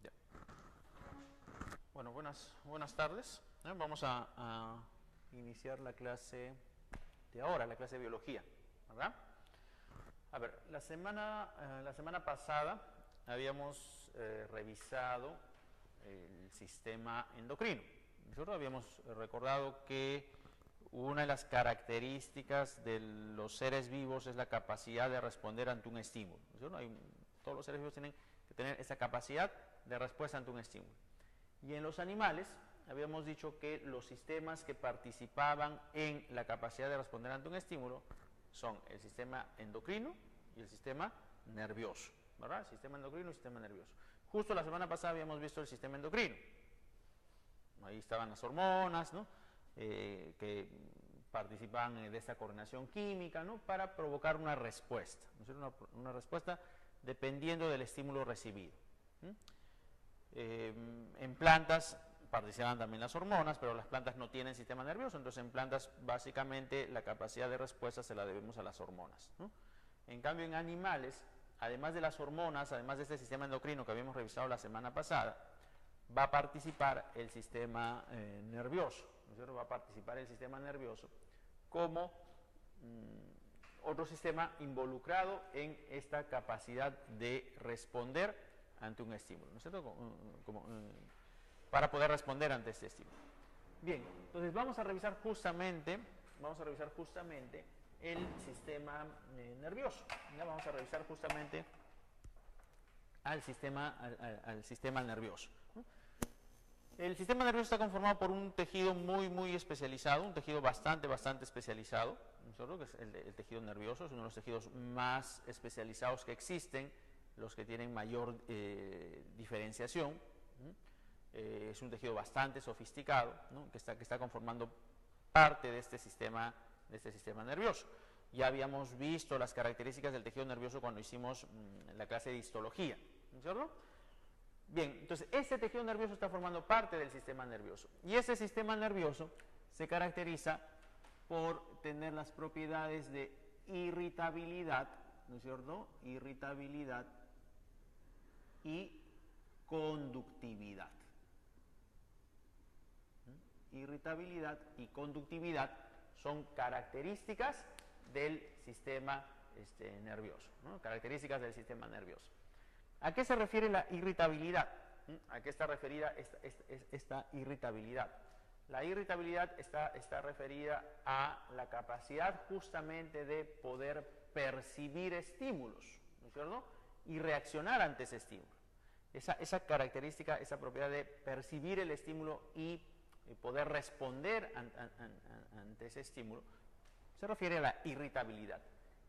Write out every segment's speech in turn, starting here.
Ya. Bueno, buenas tardes. Vamos a iniciar la clase de ahora, la clase de biología, ¿verdad? A ver, la semana pasada habíamos revisado el sistema endocrino. Nosotros habíamos recordado que una de las características de los seres vivos es la capacidad de responder ante un estímulo. Todos los seres vivos tienen que tener esa capacidad de respuesta ante un estímulo. Y en los animales habíamos dicho que los sistemas que participaban en la capacidad de responder ante un estímulo son el sistema endocrino y el sistema nervioso, ¿verdad? Sistema endocrino y sistema nervioso. Justo la semana pasada habíamos visto el sistema endocrino. Ahí estaban las hormonas, ¿no? Que participan de esta coordinación química, ¿no? Para provocar una respuesta, ¿no? Una respuesta dependiendo del estímulo recibido. En plantas participan también las hormonas, pero las plantas no tienen sistema nervioso, entonces en plantas básicamente la capacidad de respuesta se la debemos a las hormonas, ¿no? En cambio en animales, además de las hormonas, además de este sistema endocrino que habíamos revisado la semana pasada, va a participar el sistema nervioso, ¿no? Va a participar el sistema nervioso como otro sistema involucrado en esta capacidad de responder ante un estímulo, ¿no es cierto? Para poder responder ante este estímulo. Bien, entonces vamos a revisar justamente el sistema nervioso. ¿Ya? Vamos a revisar justamente al sistema nervioso. El sistema nervioso está conformado por un tejido muy especializado, un tejido bastante especializado, ¿no? Que es el tejido nervioso, es uno de los tejidos más especializados que existen, los que tienen mayor diferenciación. Es un tejido bastante sofisticado, ¿no? que está conformando parte de este sistema nervioso. Ya habíamos visto las características del tejido nervioso cuando hicimos la clase de histología, ¿no es cierto? Bien, entonces este tejido nervioso está formando parte del sistema nervioso. Y ese sistema nervioso se caracteriza por tener las propiedades de irritabilidad, ¿no es cierto? Irritabilidad y conductividad. Irritabilidad y conductividad son características del sistema nervioso, ¿no? Características del sistema nervioso. ¿A qué se refiere la irritabilidad? ¿A qué está referida esta irritabilidad? La irritabilidad está referida a la capacidad justamente de poder percibir estímulos, ¿no es cierto? Y reaccionar ante ese estímulo. Esa característica, esa propiedad de percibir el estímulo y poder responder ante ese estímulo, se refiere a la irritabilidad.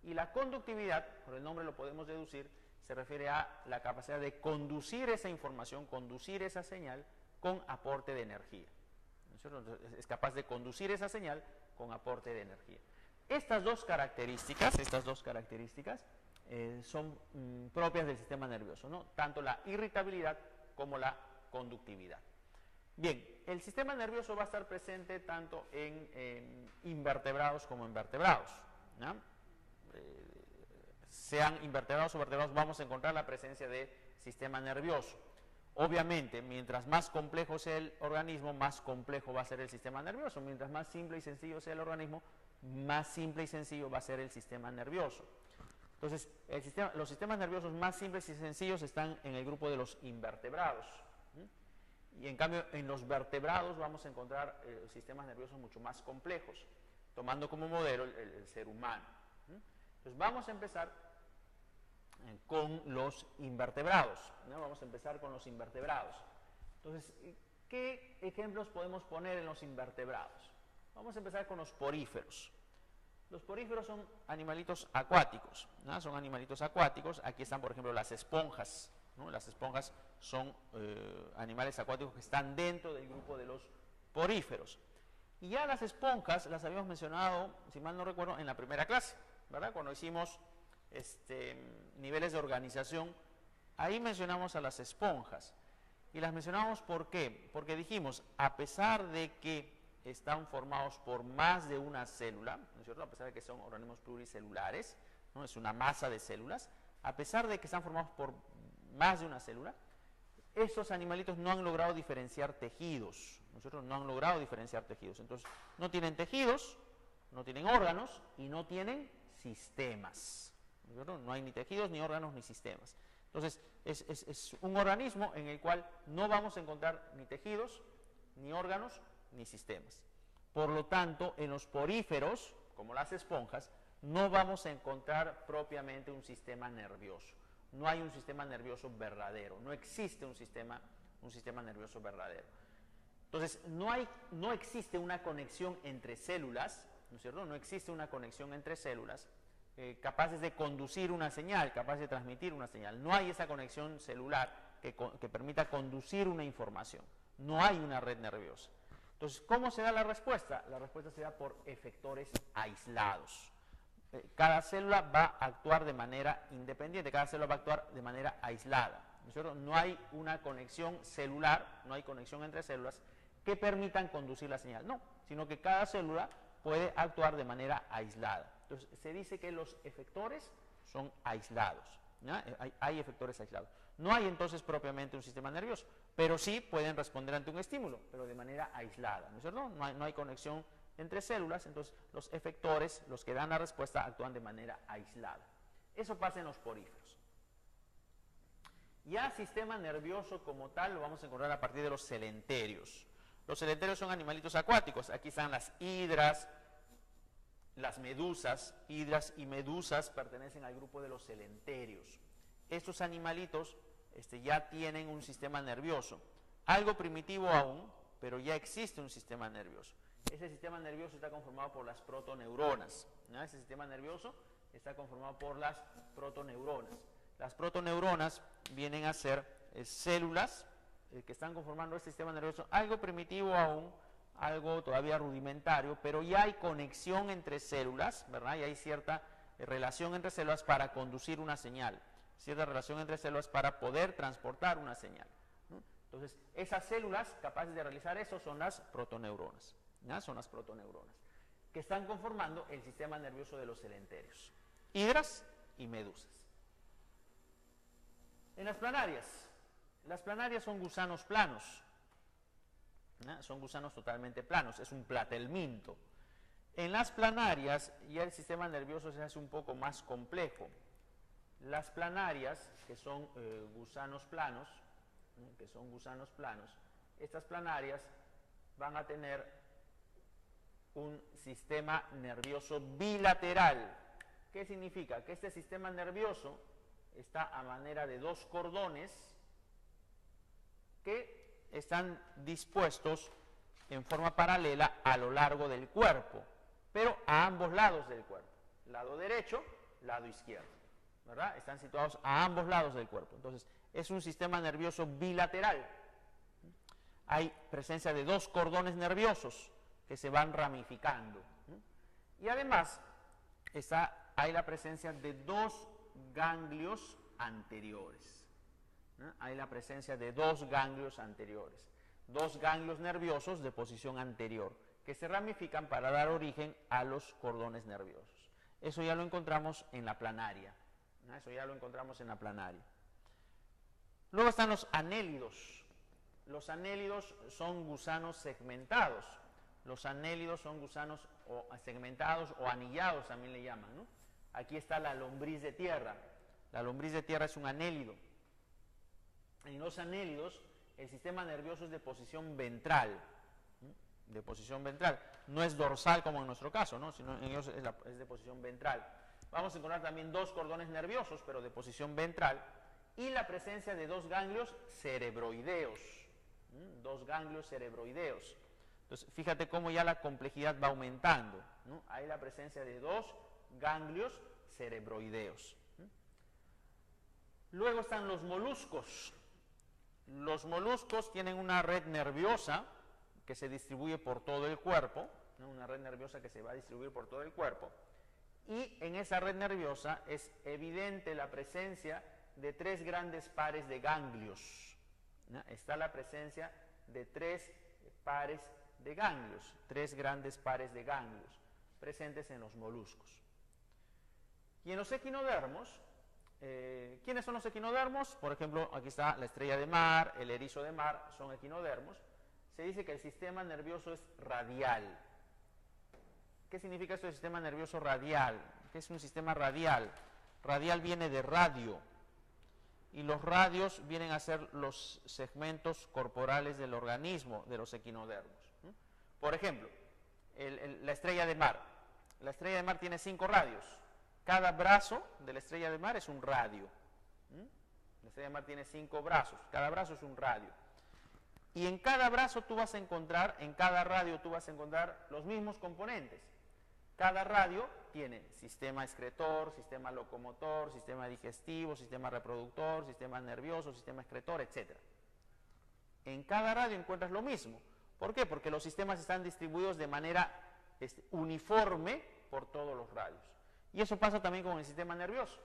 Y la conductividad, por el nombre lo podemos deducir, se refiere a la capacidad de conducir esa información, conducir esa señal con aporte de energía. Entonces, es capaz de conducir esa señal con aporte de energía. Estas dos características son propias del sistema nervioso, ¿no? Tanto la irritabilidad como la conductividad. Bien, el sistema nervioso va a estar presente tanto en invertebrados como en vertebrados, ¿no? Sean invertebrados o vertebrados, vamos a encontrar la presencia de sistema nervioso. Obviamente, mientras más complejo sea el organismo, más complejo va a ser el sistema nervioso. Mientras más simple y sencillo sea el organismo, más simple y sencillo va a ser el sistema nervioso. Entonces, los sistemas nerviosos más simples y sencillos están en el grupo de los invertebrados. Y en cambio, en los vertebrados vamos a encontrar sistemas nerviosos mucho más complejos, tomando como modelo el ser humano. Entonces, vamos a empezar con los invertebrados, ¿no? Vamos a empezar con los invertebrados. Entonces, ¿qué ejemplos podemos poner en los invertebrados? Vamos a empezar con los poríferos. Los poríferos son animalitos acuáticos, ¿no? Son animalitos acuáticos. Aquí están, por ejemplo, las esponjas, ¿no? Las esponjas son animales acuáticos que están dentro del grupo de los poríferos. Y ya las esponjas las habíamos mencionado, si mal no recuerdo, en la primera clase, ¿verdad? Cuando hicimos niveles de organización, ahí mencionamos a las esponjas. Y las mencionamos ¿por qué? Porque dijimos, a pesar de que están formados por más de una célula, ¿no es cierto? A pesar de que son organismos pluricelulares, ¿no? Es una masa de células, a pesar de que están formados por más de una célula, estos animalitos no han logrado diferenciar tejidos, ¿no es cierto? No han logrado diferenciar tejidos. Entonces, no tienen tejidos, no tienen órganos y no tienen sistemas, ¿no es cierto? No hay ni tejidos, ni órganos, ni sistemas. Entonces, es un organismo en el cual no vamos a encontrar ni tejidos, ni órganos, ni sistemas. Por lo tanto, en los poríferos, como las esponjas, no vamos a encontrar propiamente un sistema nervioso. No hay un sistema nervioso verdadero, no existe un sistema nervioso verdadero. Entonces, no existe una conexión entre células, ¿no es cierto? No existe una conexión entre células capaces de conducir una señal, capaces de transmitir una señal. No hay esa conexión celular que permita conducir una información. No hay una red nerviosa. Entonces, ¿cómo se da la respuesta? La respuesta se da por efectores aislados. Cada célula va a actuar de manera independiente, cada célula va a actuar de manera aislada, ¿no es cierto? No hay una conexión celular, no hay conexión entre células que permitan conducir la señal, no, sino que cada célula puede actuar de manera aislada. Entonces, se dice que los efectores son aislados, ¿no? Hay efectores aislados. No hay entonces propiamente un sistema nervioso, pero sí pueden responder ante un estímulo, pero de manera aislada, ¿no es cierto? No hay conexión entre células, entonces los efectores, los que dan la respuesta, actúan de manera aislada. Eso pasa en los poríferos. Ya sistema nervioso como tal lo vamos a encontrar a partir de los celenterios. Los celenterios son animalitos acuáticos. Aquí están las hidras, las medusas. Hidras y medusas pertenecen al grupo de los celenterios. Estos animalitos ya tienen un sistema nervioso. Algo primitivo aún, pero ya existe un sistema nervioso. Ese sistema nervioso está conformado por las protoneuronas, ¿no? Ese sistema nervioso está conformado por las protoneuronas. Las protoneuronas vienen a ser células que están conformando este sistema nervioso, algo primitivo aún, algo todavía rudimentario, pero ya hay conexión entre células, ¿verdad? Y hay cierta relación entre células para conducir una señal, cierta relación entre células para poder transportar una señal, ¿no? Entonces, esas células capaces de realizar eso son las protoneuronas. ¿Ya? Son las protoneuronas, que están conformando el sistema nervioso de los celenterios, hidras y medusas. En las planarias son gusanos planos, ¿ya? Son gusanos totalmente planos, es un platelminto. En las planarias ya el sistema nervioso se hace un poco más complejo. Las planarias, que son gusanos planos, estas planarias van a tener un sistema nervioso bilateral. ¿Qué significa? Que este sistema nervioso está a manera de dos cordones que están dispuestos en forma paralela a lo largo del cuerpo, pero a ambos lados del cuerpo, lado derecho, lado izquierdo, ¿verdad? Están situados a ambos lados del cuerpo. Entonces, es un sistema nervioso bilateral. Hay presencia de dos cordones nerviosos que se van ramificando, ¿no? Y además hay la presencia de dos ganglios anteriores, ¿no? Hay la presencia de dos ganglios anteriores, dos ganglios nerviosos de posición anterior, que se ramifican para dar origen a los cordones nerviosos. Eso ya lo encontramos en la planaria, ¿no? Eso ya lo encontramos en la planaria. Luego están los anélidos. Los anélidos son gusanos segmentados. Los anélidos son gusanos segmentados o anillados, también le llaman, ¿no? Aquí está la lombriz de tierra. La lombriz de tierra es un anélido. En los anélidos, el sistema nervioso es de posición ventral, ¿no? De posición ventral. No es dorsal como en nuestro caso, ¿no? Sino en ellos es de posición ventral. Vamos a encontrar también dos cordones nerviosos, pero de posición ventral, y la presencia de dos ganglios cerebroideos. Dos ganglios cerebroideos. Entonces, fíjate cómo ya la complejidad va aumentando, ¿no? Hay la presencia de dos ganglios cerebroideos. Luego están los moluscos. Los moluscos tienen una red nerviosa que se distribuye por todo el cuerpo, ¿no? Una red nerviosa que se va a distribuir por todo el cuerpo. Y en esa red nerviosa es evidente la presencia de tres grandes pares de ganglios, ¿no? Está la presencia de tres pares de ganglios, 3 grandes pares de ganglios presentes en los moluscos. Y en los equinodermos, ¿quiénes son los equinodermos? Por ejemplo, aquí está la estrella de mar, el erizo de mar, son equinodermos. Se dice que el sistema nervioso es radial. ¿Qué significa esto de sistema nervioso radial? ¿Qué es un sistema radial? Radial viene de radio, y los radios vienen a ser los segmentos corporales del organismo de los equinodermos. Por ejemplo, la estrella de mar. La estrella de mar tiene 5 radios. Cada brazo de la estrella de mar es un radio. La estrella de mar tiene 5 brazos. Cada brazo es un radio. Y en cada brazo tú vas a encontrar, en cada radio tú vas a encontrar los mismos componentes. Cada radio tiene sistema excretor, sistema locomotor, sistema digestivo, sistema reproductor, sistema nervioso, sistema excretor, etc. En cada radio encuentras lo mismo. ¿Por qué? Porque los sistemas están distribuidos de manera uniforme por todos los radios. Y eso pasa también con el sistema nervioso.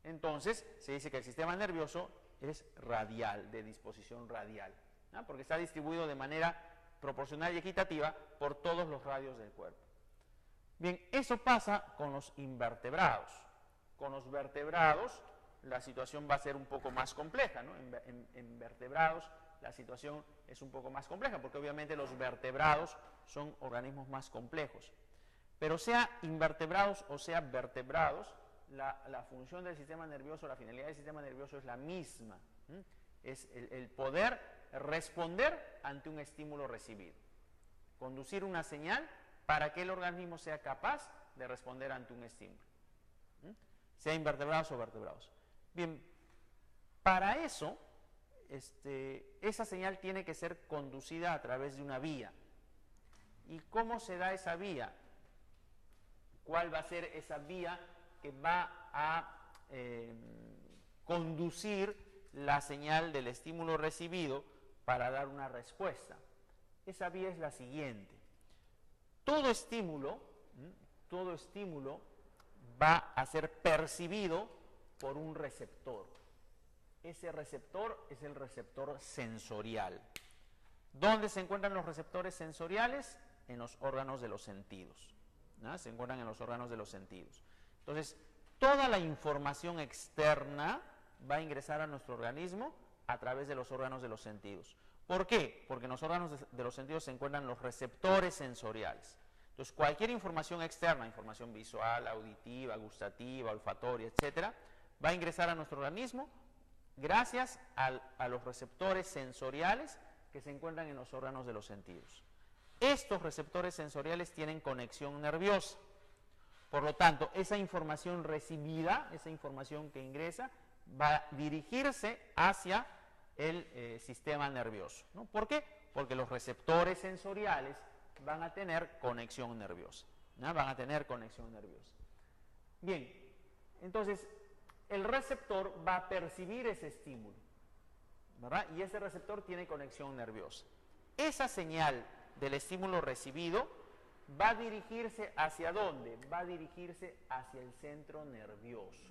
Entonces, se dice que el sistema nervioso es radial, de disposición radial, ¿no? Porque está distribuido de manera proporcional y equitativa por todos los radios del cuerpo. Bien, eso pasa con los invertebrados. Con los vertebrados la situación va a ser un poco más compleja, ¿no? En vertebrados la situación es un poco más compleja, porque obviamente los vertebrados son organismos más complejos. Pero sea invertebrados o sea vertebrados, la función del sistema nervioso, la finalidad del sistema nervioso es la misma. Es el poder responder ante un estímulo recibido. Conducir una señal para que el organismo sea capaz de responder ante un estímulo. Sea invertebrados o vertebrados. Bien, para eso, esa señal tiene que ser conducida a través de una vía. ¿Y cómo se da esa vía? ¿Cuál va a ser esa vía que va a conducir la señal del estímulo recibido para dar una respuesta? Esa vía es la siguiente. Todo estímulo va a ser percibido por un receptor. Ese receptor es el receptor sensorial. ¿Dónde se encuentran los receptores sensoriales? En los órganos de los sentidos, ¿no? Se encuentran en los órganos de los sentidos. Entonces, toda la información externa va a ingresar a nuestro organismo a través de los órganos de los sentidos. ¿Por qué? Porque en los órganos de los sentidos se encuentran los receptores sensoriales. Entonces, cualquier información externa, información visual, auditiva, gustativa, olfatoria, etcétera, va a ingresar a nuestro organismo gracias a los receptores sensoriales que se encuentran en los órganos de los sentidos. Estos receptores sensoriales tienen conexión nerviosa. Por lo tanto, esa información recibida, esa información que ingresa, va a dirigirse hacia el sistema nervioso, ¿no? ¿Por qué? Porque los receptores sensoriales van a tener conexión nerviosa, ¿no? Van a tener conexión nerviosa. Bien, entonces el receptor va a percibir ese estímulo, ¿verdad? Y ese receptor tiene conexión nerviosa. Esa señal del estímulo recibido va a dirigirse ¿hacia dónde? Va a dirigirse hacia el centro nervioso.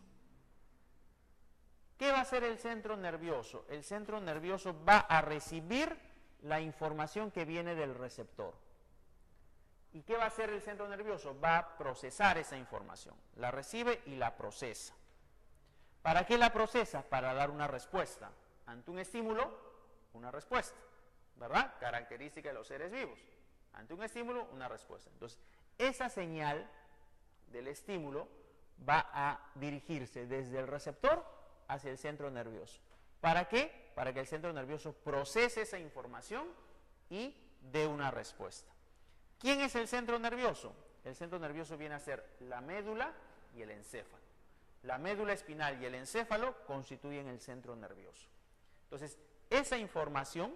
¿Qué va a hacer el centro nervioso? El centro nervioso va a recibir la información que viene del receptor. ¿Y qué va a hacer el centro nervioso? Va a procesar esa información. La recibe y la procesa. ¿Para qué la procesa? Para dar una respuesta. Ante un estímulo, una respuesta, ¿verdad? Característica de los seres vivos. Ante un estímulo, una respuesta. Entonces, esa señal del estímulo va a dirigirse desde el receptor hacia el centro nervioso. ¿Para qué? Para que el centro nervioso procese esa información y dé una respuesta. ¿Quién es el centro nervioso? El centro nervioso viene a ser la médula y el encéfalo. La médula espinal y el encéfalo constituyen el centro nervioso. Entonces, esa información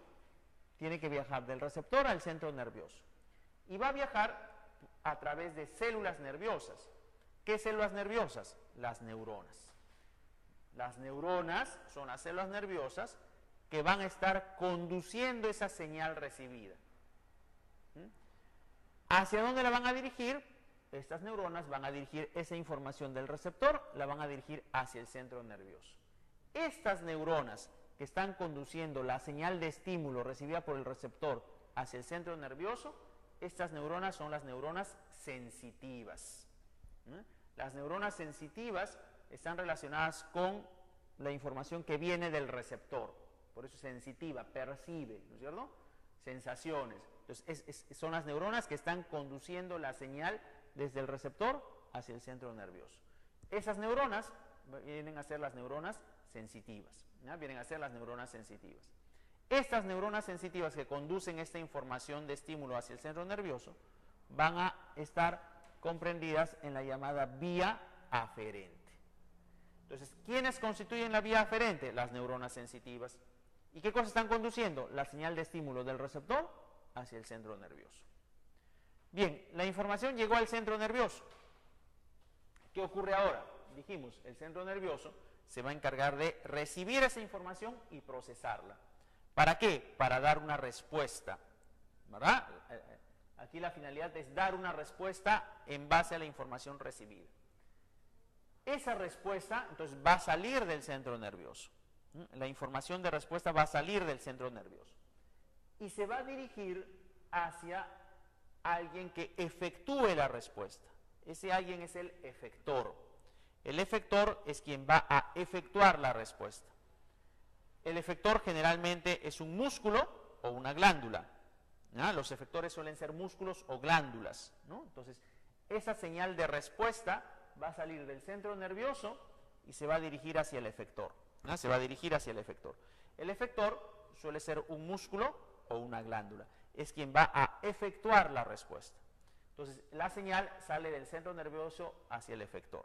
tiene que viajar del receptor al centro nervioso. Y va a viajar a través de células nerviosas. ¿Qué células nerviosas? Las neuronas. Las neuronas son las células nerviosas que van a estar conduciendo esa señal recibida. ¿Hacia dónde la van a dirigir? Estas neuronas van a dirigir esa información del receptor, la van a dirigir hacia el centro nervioso. Estas neuronas que están conduciendo la señal de estímulo recibida por el receptor hacia el centro nervioso, estas neuronas son las neuronas sensitivas. Las neuronas sensitivas están relacionadas con la información que viene del receptor, por eso es sensitiva, percibe, ¿no es cierto? Sensaciones. Entonces, son las neuronas que están conduciendo la señal desde el receptor hacia el centro nervioso. Esas neuronas vienen a ser las neuronas sensitivas, ¿ya? Vienen a ser las neuronas sensitivas. Estas neuronas sensitivas que conducen esta información de estímulo hacia el centro nervioso van a estar comprendidas en la llamada vía aferente. Entonces, ¿quiénes constituyen la vía aferente? Las neuronas sensitivas. ¿Y qué cosas están conduciendo? La señal de estímulo del receptor hacia el centro nervioso. Bien, la información llegó al centro nervioso. ¿Qué ocurre ahora? Dijimos, el centro nervioso se va a encargar de recibir esa información y procesarla. ¿Para qué? Para dar una respuesta, ¿verdad? Aquí la finalidad es dar una respuesta en base a la información recibida. Esa respuesta, entonces, va a salir del centro nervioso. La información de respuesta va a salir del centro nervioso y se va a dirigir hacia alguien que efectúe la respuesta. Ese alguien es el efector. El efector es quien va a efectuar la respuesta. El efector generalmente es un músculo o una glándula, ¿no? Los efectores suelen ser músculos o glándulas, ¿no? Entonces, esa señal de respuesta va a salir del centro nervioso y se va a dirigir hacia el efector, ¿no? Se va a dirigir hacia el efector. El efector suele ser un músculo o una glándula. Es quien va a efectuar la respuesta. Entonces, la señal sale del centro nervioso hacia el efector.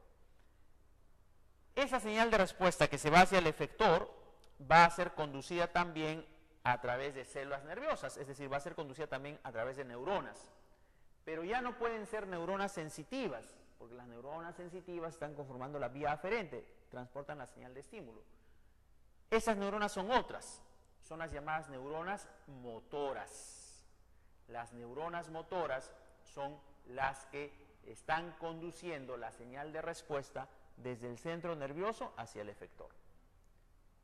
Esa señal de respuesta que se va hacia el efector va a ser conducida también a través de células nerviosas, es decir, va a ser conducida también a través de neuronas. Pero ya no pueden ser neuronas sensitivas, porque las neuronas sensitivas están conformando la vía aferente, transportan la señal de estímulo. Esas neuronas son otras, son las llamadas neuronas motoras. Las neuronas motoras son las que están conduciendo la señal de respuesta desde el centro nervioso hacia el efector,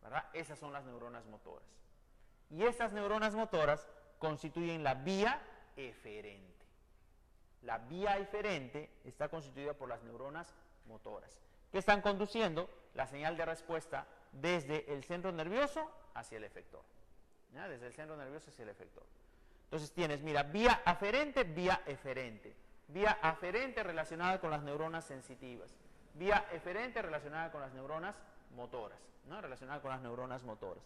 ¿verdad? Esas son las neuronas motoras. Y estas neuronas motoras constituyen la vía eferente. La vía eferente está constituida por las neuronas motoras, que están conduciendo la señal de respuesta desde el centro nervioso hacia el efector, ¿ya? Desde el centro nervioso hacia el efector. Entonces tienes, mira, vía aferente, vía eferente. Vía aferente relacionada con las neuronas sensitivas. Vía eferente relacionada con las neuronas motoras, ¿no? Relacionada con las neuronas motoras.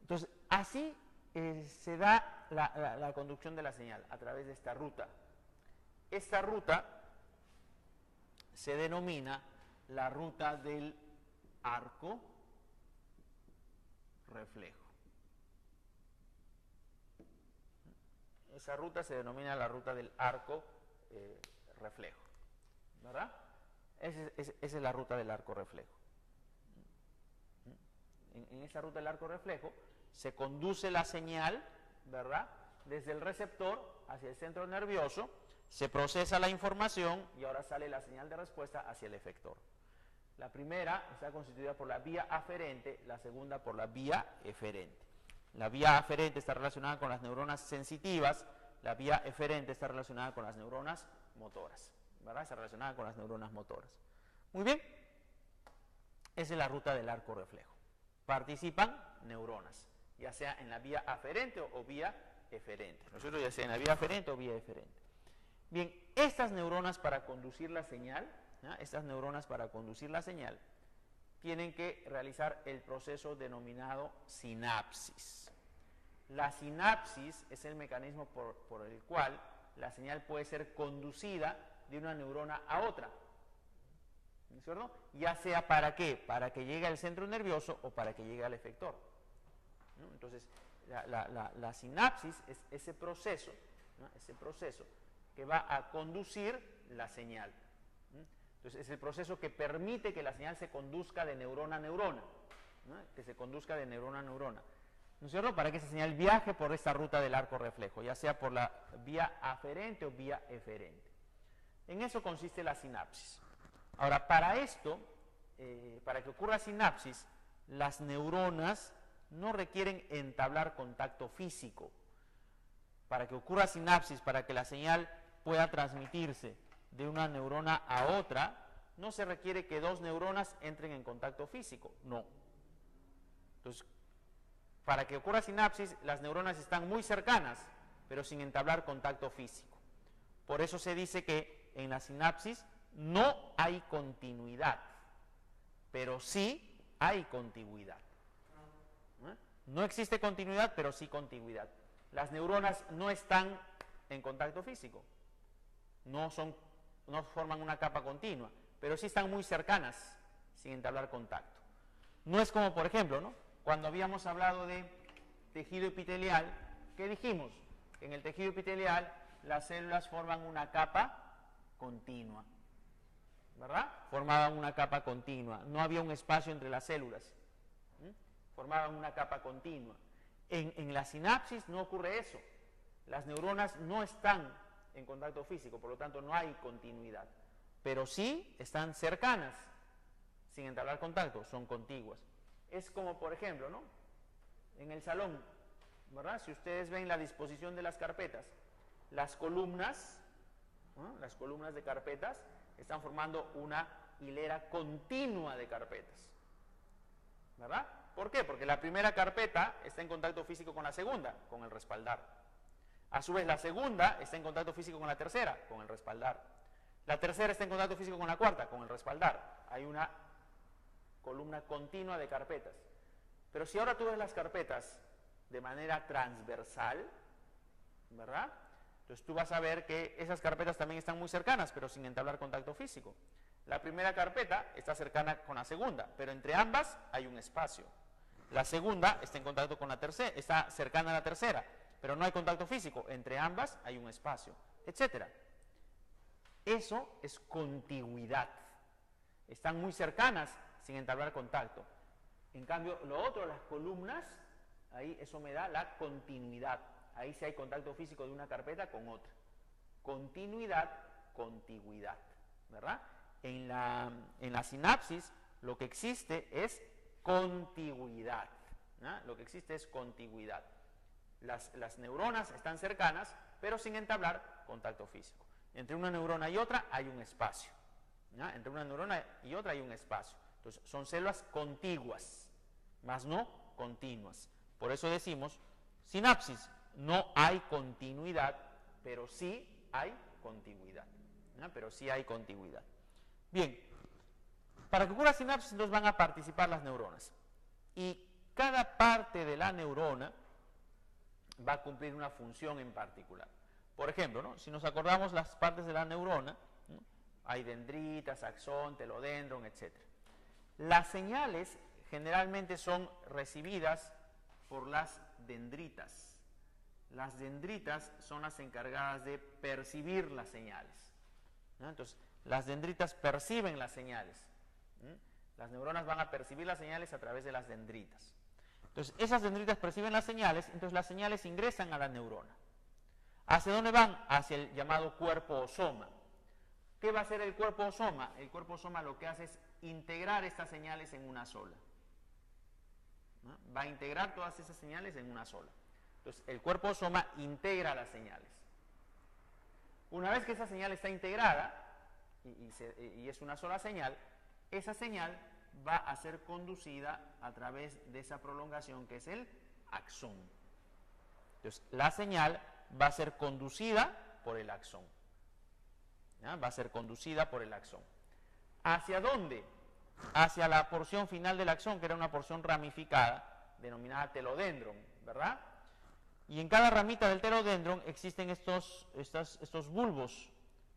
Entonces, así se da la conducción de la señal, a través de esta ruta. Esta ruta se denomina la ruta del arco reflejo. Esa ruta se denomina la ruta del arco reflejo, ¿verdad? Esa es la ruta del arco reflejo. En esa ruta del arco reflejo se conduce la señal, ¿verdad?, desde el receptor hacia el centro nervioso, se procesa la información y ahora sale la señal de respuesta hacia el efector. La primera está constituida por la vía aferente, la segunda por la vía eferente. La vía aferente está relacionada con las neuronas sensitivas, la vía eferente está relacionada con las neuronas motoras, ¿verdad? Está relacionada con las neuronas motoras. Muy bien, esa es la ruta del arco reflejo. Participan neuronas, ya sea en la vía aferente o vía eferente. Nosotros ya sea en la vía aferente o vía eferente. Bien, estas neuronas para conducir la señal, ¿ya? Estas neuronas para conducir la señal tienen que realizar el proceso denominado sinapsis. La sinapsis es el mecanismo por el cual la señal puede ser conducida de una neurona a otra, ¿no es cierto? Ya sea para qué, para que llegue al centro nervioso o para que llegue al efector, ¿no? Entonces, la sinapsis es ese proceso, ¿no? Ese proceso que va a conducir la señal, ¿no? Entonces, es el proceso que permite que la señal se conduzca de neurona a neurona, ¿no? Que se conduzca de neurona a neurona, ¿no es cierto?, para que esa señal viaje por esta ruta del arco reflejo, ya sea por la vía aferente o vía eferente. En eso consiste la sinapsis. Ahora, para esto, para que ocurra sinapsis, las neuronas no requieren entablar contacto físico. para que ocurra sinapsis, para que la señal pueda transmitirse de una neurona a otra, no se requiere que dos neuronas entren en contacto físico, no. Entonces, para que ocurra sinapsis, las neuronas están muy cercanas, pero sin entablar contacto físico. Por eso se dice que en la sinapsis no hay continuidad, pero sí hay contigüidad. No existe continuidad, pero sí contigüidad. Las neuronas no están en contacto físico, no forman una capa continua, pero sí están muy cercanas sin entablar contacto. No es como, por ejemplo, ¿no? Cuando habíamos hablado de tejido epitelial, ¿qué dijimos? En el tejido epitelial las células forman una capa continua, ¿verdad? Formaban una capa continua, no había un espacio entre las células, formaban una capa continua. En la sinapsis no ocurre eso, las neuronas no están en contacto físico, por lo tanto no hay continuidad, pero sí están cercanas, sin entablar contacto, son contiguas. Es como, por ejemplo, ¿no? En el salón, ¿verdad? Si ustedes ven la disposición de las carpetas, las columnas, ¿no? Las columnas de carpetas están formando una hilera continua de carpetas, ¿verdad? ¿Por qué? Porque la primera carpeta está en contacto físico con la segunda, con el respaldar. A su vez, la segunda está en contacto físico con la tercera, con el respaldar. La tercera está en contacto físico con la cuarta, con el respaldar. Hay una columna continua de carpetas. Pero si ahora tú ves las carpetas de manera transversal, ¿verdad? Entonces tú vas a ver que esas carpetas también están muy cercanas, pero sin entablar contacto físico. La primera carpeta está cercana con la segunda, pero entre ambas hay un espacio. La segunda está en contacto con la tercera, está cercana a la tercera, pero no hay contacto físico. Entre ambas hay un espacio, etcétera. Eso es contigüidad. Están muy cercanas sin entablar contacto. En cambio, lo otro, las columnas, ahí eso me da la continuidad. Ahí sí hay contacto físico de una carpeta con otra. Continuidad, contigüidad, ¿verdad? En la sinapsis lo que existe es contigüidad, ¿no? Lo que existe es contigüidad. Las neuronas están cercanas, pero sin entablar contacto físico. Entre una neurona y otra hay un espacio, ¿no? Entre una neurona y otra hay un espacio. Entonces, son células contiguas, más no continuas. Por eso decimos, sinapsis, no hay continuidad, pero sí hay contigüidad, ¿no? Pero sí hay contigüidad. Bien, para que ocurra sinapsis, entonces van a participar las neuronas. Y cada parte de la neurona va a cumplir una función en particular. Por ejemplo, ¿no? Si nos acordamos las partes de la neurona, ¿no? Hay dendritas, axón, telodendron, etc. Las señales generalmente son recibidas por las dendritas. Las dendritas son las encargadas de percibir las señales, ¿no? Entonces, las dendritas perciben las señales. Las neuronas van a percibir las señales a través de las dendritas. Entonces, esas dendritas perciben las señales, entonces las señales ingresan a la neurona. ¿Hacia dónde van? Hacia el llamado cuerpo o soma. ¿Qué va a hacer el cuerpo o soma? El cuerpo o soma lo que hace es integrar estas señales en una sola, ¿no? Va a integrar todas esas señales en una sola. Entonces, el cuerpo o soma integra las señales. Una vez que esa señal está integrada, y es una sola señal, esa señal va a ser conducida a través de esa prolongación que es el axón. Entonces, la señal va a ser conducida por el axón, ¿ya? Va a ser conducida por el axón. ¿Hacia dónde? Hacia la porción final del axón, que era una porción ramificada, denominada telodendron, ¿verdad? Y en cada ramita del telodendron existen estos bulbos,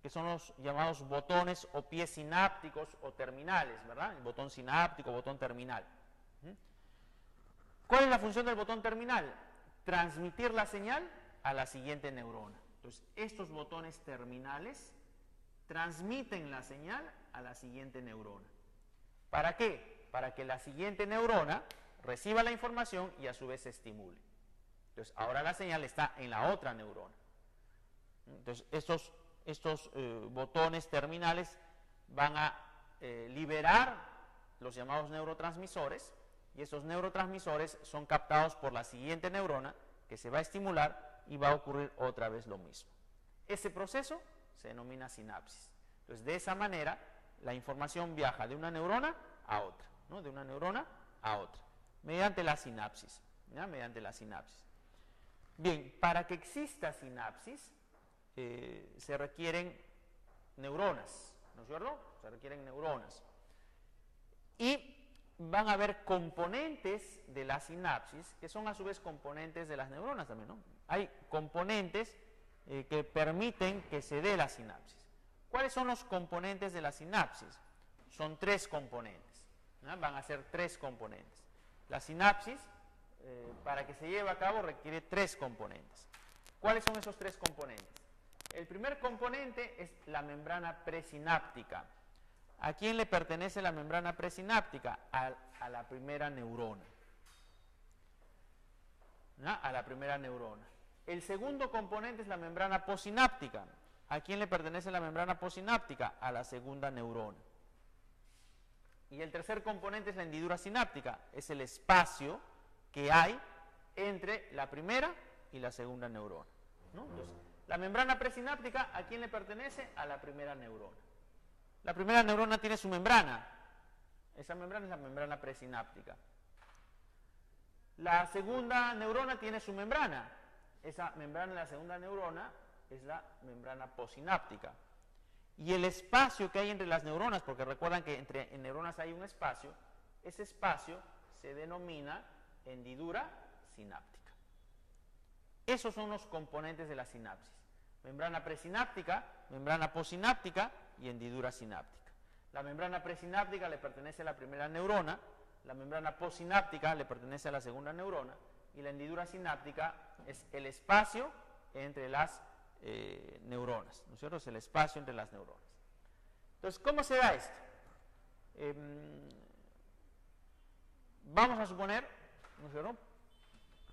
que son los llamados botones o pies sinápticos o terminales, ¿verdad? El botón sináptico, botón terminal. ¿Cuál es la función del botón terminal? Transmitir la señal a la siguiente neurona. Entonces, estos botones terminales transmiten la señal a la siguiente neurona. ¿Para qué? Para que la siguiente neurona reciba la información y a su vez se estimule. Entonces, ahora la señal está en la otra neurona. Entonces, estos botones terminales van a liberar los llamados neurotransmisores, y esos neurotransmisores son captados por la siguiente neurona, que se va a estimular y va a ocurrir otra vez lo mismo. Ese proceso se denomina sinapsis. Entonces, de esa manera, la información viaja de una neurona a otra, ¿no? De una neurona a otra, mediante la sinapsis, ¿ya? Mediante la sinapsis. Bien, para que exista sinapsis, se requieren neuronas, ¿no es cierto? Se requieren neuronas. Y van a haber componentes de la sinapsis, que son a su vez componentes de las neuronas también, ¿no? Hay componentes que permiten que se dé la sinapsis. ¿Cuáles son los componentes de la sinapsis? Son 3 componentes, ¿no? Van a ser 3 componentes. La sinapsis, para que se lleve a cabo, requiere 3 componentes. ¿Cuáles son esos 3 componentes? El primer componente es la membrana presináptica. ¿A quién le pertenece la membrana presináptica? A la primera neurona, ¿no? A la primera neurona. El segundo componente es la membrana posináptica. ¿A quién le pertenece la membrana posináptica? A la segunda neurona. Y el tercer componente es la hendidura sináptica. Es el espacio que hay entre la primera y la segunda neurona, ¿no? Entonces, la membrana presináptica, ¿a quién le pertenece? A la primera neurona. La primera neurona tiene su membrana. Esa membrana es la membrana presináptica. La segunda neurona tiene su membrana. Esa membrana de la segunda neurona es la membrana posináptica. Y el espacio que hay entre las neuronas, porque recuerdan que en neuronas hay un espacio, ese espacio se denomina hendidura sináptica. Esos son los componentes de la sinapsis: membrana presináptica, membrana posináptica y hendidura sináptica. La membrana presináptica le pertenece a la primera neurona, la membrana posináptica le pertenece a la segunda neurona, y la hendidura sináptica es el espacio entre las neuronas, ¿no es cierto? Es el espacio entre las neuronas. Entonces, ¿cómo se da esto? Vamos a suponer, ¿no es cierto?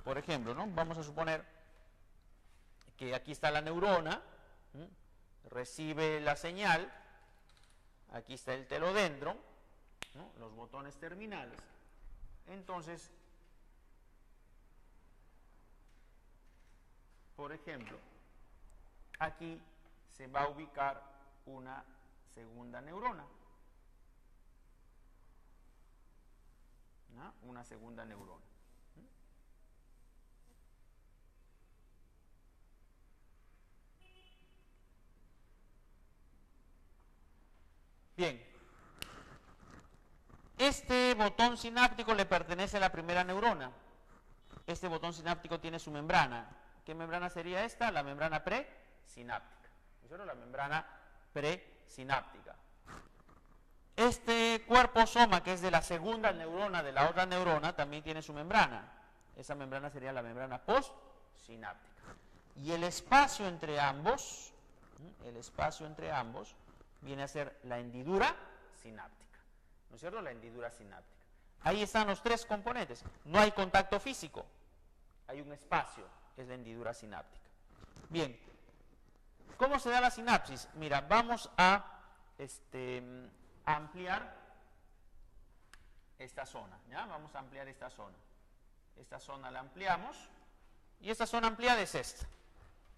Por ejemplo, ¿no? Vamos a suponer que aquí está la neurona, ¿sí? Recibe la señal, aquí está el telodendro, ¿no? Los botones terminales. Entonces, por ejemplo, aquí se va a ubicar una segunda neurona, ¿no? Una segunda neurona. Bien, este botón sináptico le pertenece a la primera neurona. Este botón sináptico tiene su membrana. ¿Qué membrana sería esta? La membrana presináptica. ¿No? La membrana presináptica. Este cuerpo soma, que es de la segunda neurona de la otra neurona, también tiene su membrana. Esa membrana sería la membrana postsináptica. Y el espacio entre ambos, viene a ser la hendidura sináptica. ¿No es cierto? La hendidura sináptica. Ahí están los 3 componentes. No hay contacto físico. Hay un espacio, es la hendidura sináptica. Bien, ¿cómo se da la sinapsis? Mira, vamos a ampliar esta zona, ¿ya? Vamos a ampliar esta zona. Esta zona la ampliamos y esta zona ampliada es esta,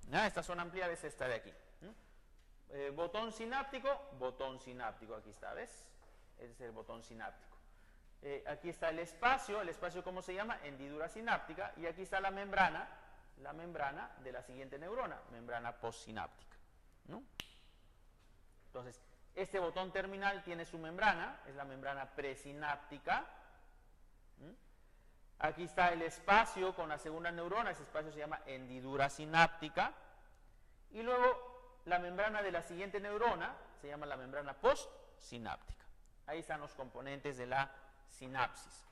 ¿ya? Esta zona ampliada es esta de aquí. Botón sináptico, aquí está, ¿ves? Ese es el botón sináptico. Aquí está el espacio ¿cómo se llama? Hendidura sináptica, y aquí está la membrana de la siguiente neurona, membrana postsináptica, ¿no? Entonces, este botón terminal tiene su membrana, es la membrana presináptica. Aquí está el espacio con la segunda neurona, ese espacio se llama hendidura sináptica, y luego la membrana de la siguiente neurona se llama la membrana postsináptica. Ahí están los componentes de la sinapsis.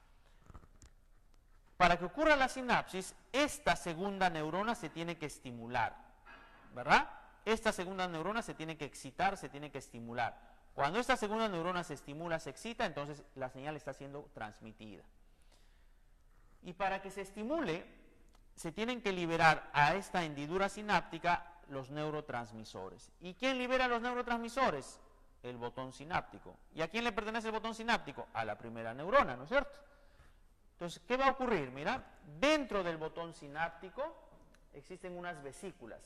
Para que ocurra la sinapsis, esta segunda neurona se tiene que estimular, ¿verdad? Esta segunda neurona se tiene que excitar, se tiene que estimular. Cuando esta segunda neurona se estimula, se excita, entonces la señal está siendo transmitida. Y para que se estimule, se tienen que liberar a esta hendidura sináptica los neurotransmisores. ¿Y quién libera los neurotransmisores? El botón sináptico. ¿Y a quién le pertenece el botón sináptico? A la primera neurona, ¿no es cierto? Entonces, ¿qué va a ocurrir? Mira, dentro del botón sináptico existen unas vesículas.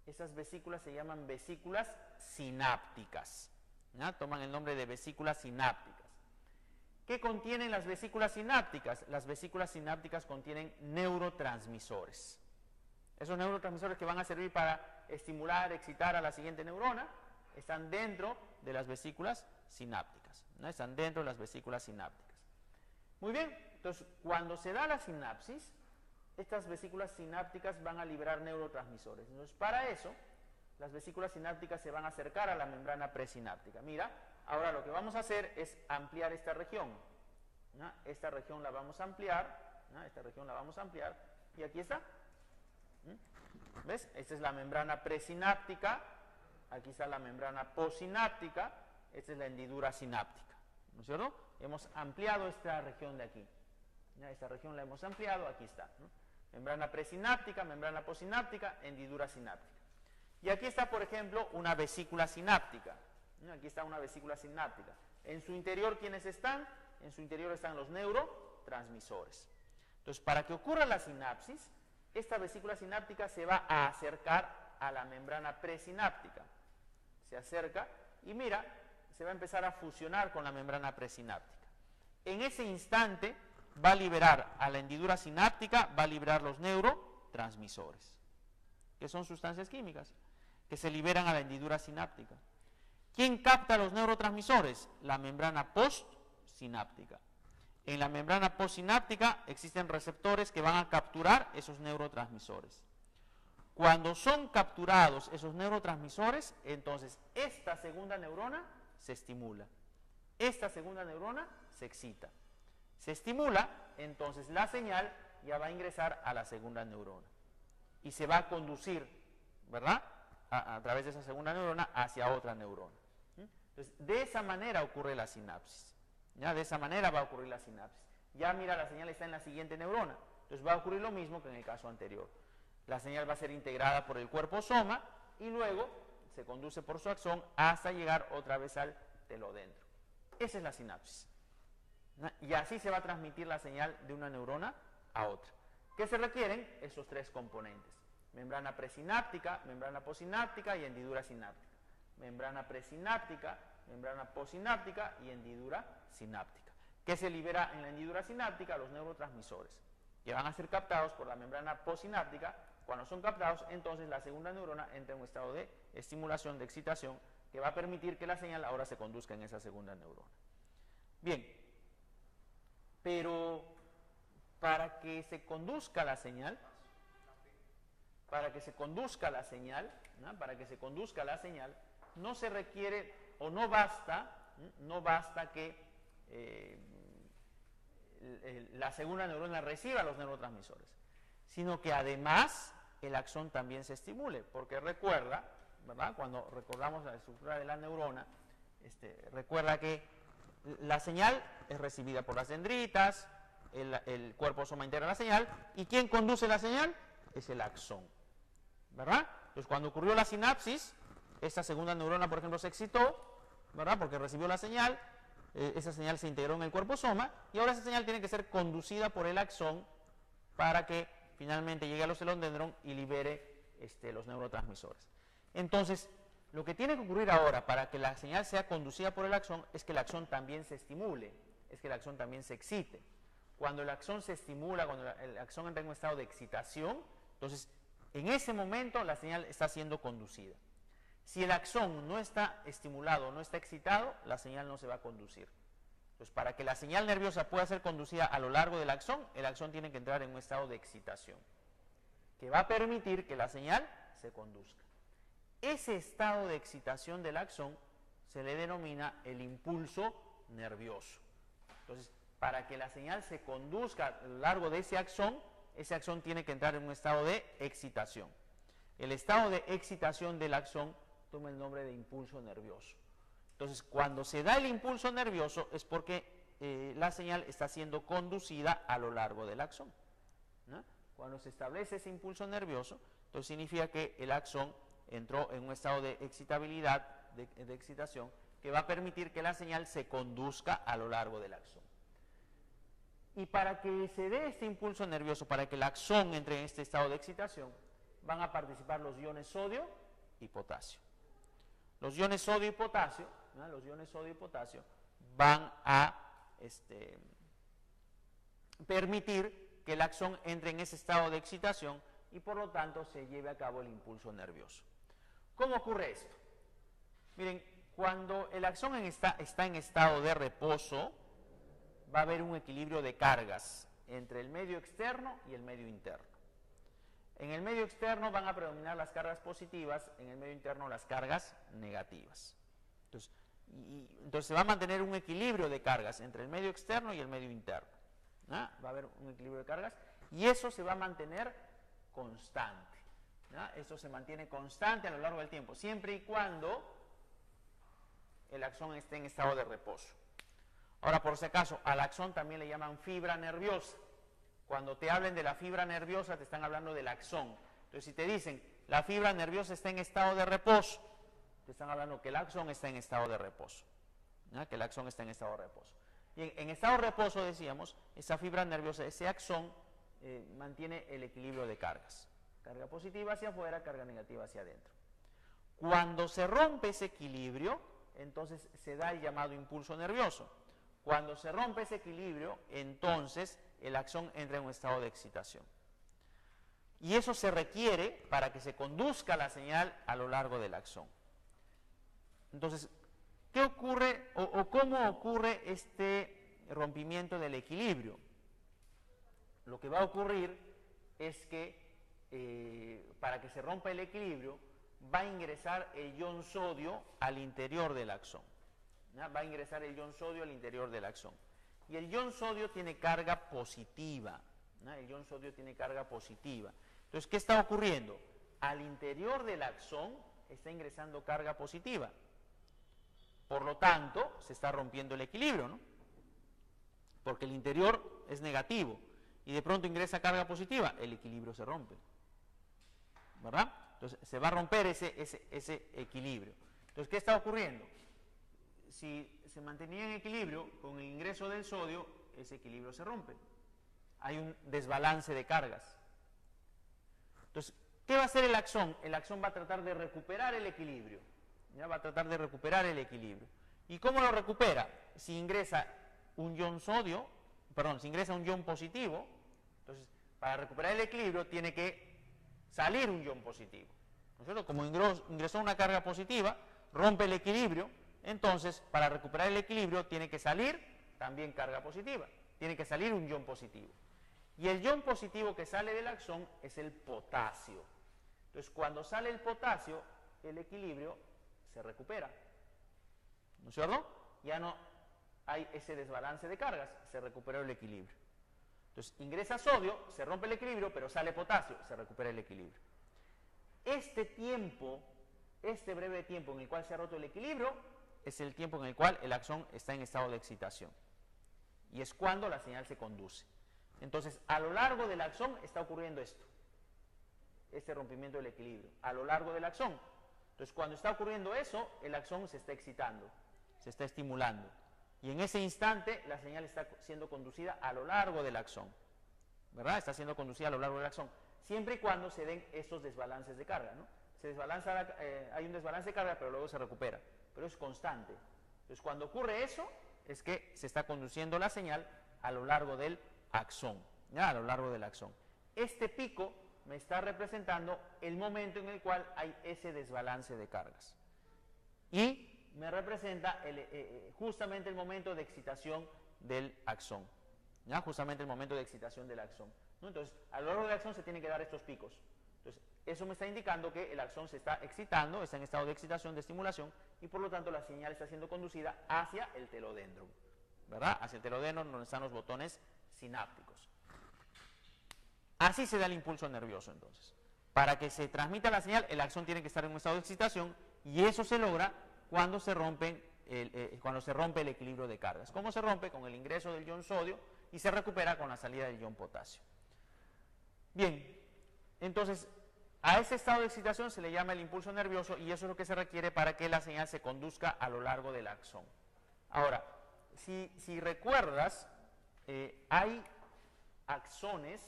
Esas vesículas se llaman vesículas sinápticas. ¿Ya? Toman el nombre de vesículas sinápticas. ¿Qué contienen las vesículas sinápticas? Las vesículas sinápticas contienen neurotransmisores. Esos neurotransmisores que van a servir para estimular, excitar a la siguiente neurona, están dentro de las vesículas sinápticas. ¿No? Están dentro de las vesículas sinápticas. Muy bien, entonces cuando se da la sinapsis, estas vesículas sinápticas van a liberar neurotransmisores. Entonces, para eso, las vesículas sinápticas se van a acercar a la membrana presináptica. Mira, ahora lo que vamos a hacer es ampliar esta región. ¿No? Esta región la vamos a ampliar. ¿No? Esta región la vamos a ampliar. Y aquí está. ¿Ves? Esta es la membrana presináptica. Aquí está la membrana postsináptica. Esta es la hendidura sináptica. ¿No es cierto? Hemos ampliado esta región de aquí. ¿Ya? Esta región la hemos ampliado. Aquí está. ¿No? Membrana presináptica, membrana postsináptica, hendidura sináptica. Y aquí está, por ejemplo, una vesícula sináptica. ¿No? Aquí está una vesícula sináptica. En su interior, ¿quiénes están? En su interior están los neurotransmisores. Entonces, para que ocurra la sinapsis, esta vesícula sináptica se va a acercar a la membrana presináptica. Se acerca y mira, se va a empezar a fusionar con la membrana presináptica. En ese instante va a liberar a la hendidura sináptica, va a liberar los neurotransmisores, que son sustancias químicas que se liberan a la hendidura sináptica. ¿Quién capta los neurotransmisores? La membrana postsináptica. En la membrana postsináptica existen receptores que van a capturar esos neurotransmisores. Cuando son capturados esos neurotransmisores, entonces esta segunda neurona se estimula. Esta segunda neurona se excita. Se estimula, entonces la señal ya va a ingresar a la segunda neurona. Y se va a conducir, ¿verdad?, a través de esa segunda neurona hacia otra neurona. Entonces, de esa manera ocurre la sinapsis. ¿Ya? De esa manera va a ocurrir la sinapsis. Ya mira, la señal está en la siguiente neurona. Entonces va a ocurrir lo mismo que en el caso anterior. La señal va a ser integrada por el cuerpo soma y luego se conduce por su axón hasta llegar otra vez al telodendro. Esa es la sinapsis. Y así se va a transmitir la señal de una neurona a otra. ¿Qué se requieren? Esos tres componentes. Membrana presináptica, membrana postsináptica y hendidura sináptica. Membrana presináptica, membrana postsináptica y hendidura sináptica. ¿Qué se libera en la hendidura sináptica? Los neurotransmisores, que van a ser captados por la membrana postsináptica. Cuando son captados, entonces la segunda neurona entra en un estado de estimulación, de excitación, que va a permitir que la señal ahora se conduzca en esa segunda neurona. Bien, pero para que se conduzca la señal, no se requiere o no basta que la segunda neurona reciba los neurotransmisores, sino que además el axón también se estimule, porque recuerda, ¿verdad?, cuando recordamos la estructura de la neurona, recuerda que la señal es recibida por las dendritas, el cuerpo soma integra la señal, y ¿quién conduce la señal? Es el axón, ¿verdad? Entonces, cuando ocurrió la sinapsis, esta segunda neurona, por ejemplo, se excitó, ¿verdad?, porque recibió la señal, esa señal se integró en el cuerpo soma, y ahora esa señal tiene que ser conducida por el axón para que finalmente llegue a los telodendron y libere los neurotransmisores. Entonces, lo que tiene que ocurrir ahora para que la señal sea conducida por el axón es que el axón también se estimule, es que el axón también se excite. Cuando el axón se estimula, cuando el axón entra en un estado de excitación, entonces en ese momento la señal está siendo conducida. Si el axón no está estimulado, no está excitado, la señal no se va a conducir. Entonces, para que la señal nerviosa pueda ser conducida a lo largo del axón, el axón tiene que entrar en un estado de excitación, que va a permitir que la señal se conduzca. Ese estado de excitación del axón se le denomina el impulso nervioso. Entonces, para que la señal se conduzca a lo largo de ese axón tiene que entrar en un estado de excitación. El estado de excitación del axón toma el nombre de impulso nervioso. Entonces, cuando se da el impulso nervioso es porque la señal está siendo conducida a lo largo del axón, ¿no? Cuando se establece ese impulso nervioso, entonces significa que el axón entró en un estado de excitabilidad, de excitación, que va a permitir que la señal se conduzca a lo largo del axón. Y para que se dé este impulso nervioso, para que el axón entre en este estado de excitación, van a participar los iones sodio y potasio. Los iones sodio y potasio, ¿no? Los iones sodio y potasio van a permitir que el axón entre en ese estado de excitación y por lo tanto se lleve a cabo el impulso nervioso. ¿Cómo ocurre esto? Miren, cuando el axón está en estado de reposo, va a haber un equilibrio de cargas entre el medio externo y el medio interno. En el medio externo van a predominar las cargas positivas, en el medio interno las cargas negativas. Entonces se va a mantener un equilibrio de cargas entre el medio externo y el medio interno. ¿No? Va a haber un equilibrio de cargas y eso se va a mantener constante. ¿No? Esto se mantiene constante a lo largo del tiempo, siempre y cuando el axón esté en estado de reposo. Ahora, por si acaso, al axón también le llaman fibra nerviosa. Cuando te hablen de la fibra nerviosa, te están hablando del axón. Entonces, si te dicen, la fibra nerviosa está en estado de reposo, te están hablando que el axón está en estado de reposo. ¿No? Que el axón está en estado de reposo. Y en estado de reposo, decíamos, esa fibra nerviosa, ese axón, mantiene el equilibrio de cargas. Carga positiva hacia afuera, carga negativa hacia adentro. Cuando se rompe ese equilibrio, entonces se da el llamado impulso nervioso. Cuando se rompe ese equilibrio, entonces el axón entra en un estado de excitación. Y eso se requiere para que se conduzca la señal a lo largo del axón. Entonces, ¿qué ocurre o cómo ocurre este rompimiento del equilibrio? Lo que va a ocurrir es que para que se rompa el equilibrio, va a ingresar el ion sodio al interior del axón. ¿No? Va a ingresar el ion sodio al interior del axón. Y el ion sodio tiene carga positiva. ¿No? El ion sodio tiene carga positiva. Entonces, ¿qué está ocurriendo? Al interior del axón está ingresando carga positiva. Por lo tanto, se está rompiendo el equilibrio, ¿no? Porque el interior es negativo y de pronto ingresa carga positiva, el equilibrio se rompe. ¿Verdad? Entonces, se va a romper ese equilibrio. Entonces, ¿qué está ocurriendo? Si se mantenía en equilibrio, con el ingreso del sodio, ese equilibrio se rompe. Hay un desbalance de cargas. Entonces, ¿qué va a hacer el axón? El axón va a tratar de recuperar el equilibrio. ¿Ya? Va a tratar de recuperar el equilibrio. ¿Y cómo lo recupera? Si ingresa un ion sodio, perdón, si ingresa un ion positivo, entonces, para recuperar el equilibrio tiene que salir un ion positivo. ¿No es cierto? Como ingresó una carga positiva, rompe el equilibrio, entonces, para recuperar el equilibrio tiene que salir también carga positiva. Tiene que salir un ion positivo. Y el ion positivo que sale del axón es el potasio. Entonces, cuando sale el potasio, el equilibrio se recupera. ¿No es cierto? Ya no hay ese desbalance de cargas, se recuperó el equilibrio. Entonces, ingresa sodio, se rompe el equilibrio, pero sale potasio, se recupera el equilibrio. Este breve tiempo en el cual se ha roto el equilibrio, es el tiempo en el cual el axón está en estado de excitación. Y es cuando la señal se conduce. Entonces, a lo largo del axón está ocurriendo esto. Este rompimiento del equilibrio. A lo largo del axón. Entonces, cuando está ocurriendo eso, el axón se está excitando. Se está estimulando. Y en ese instante, la señal está siendo conducida a lo largo del axón. ¿Verdad? Está siendo conducida a lo largo del axón. Siempre y cuando se den estos desbalances de carga, ¿no? Hay un desbalance de carga, pero luego se recupera. Pero es constante. Entonces, cuando ocurre eso, es que se está conduciendo la señal a lo largo del axón. ¿Ya? A lo largo del axón. Este pico me está representando el momento en el cual hay ese desbalance de cargas. Y me representa justamente el momento de excitación del axón. ¿Ya? Justamente el momento de excitación del axón. ¿No? Entonces, a lo largo del axón se tienen que dar estos picos. Entonces, eso me está indicando que el axón se está excitando, está en estado de excitación, de estimulación, y por lo tanto la señal está siendo conducida hacia el telodendron, ¿verdad? Hacia el telodendron donde están los botones sinápticos. Así se da el impulso nervioso, entonces. Para que se transmita la señal, el axón tiene que estar en un estado de excitación, y eso se logra cuando se rompe el equilibrio de cargas. ¿Cómo se rompe? Con el ingreso del ion sodio y se recupera con la salida del ion potasio. Bien, entonces a ese estado de excitación se le llama el impulso nervioso y eso es lo que se requiere para que la señal se conduzca a lo largo del axón. Ahora, si recuerdas, hay axones,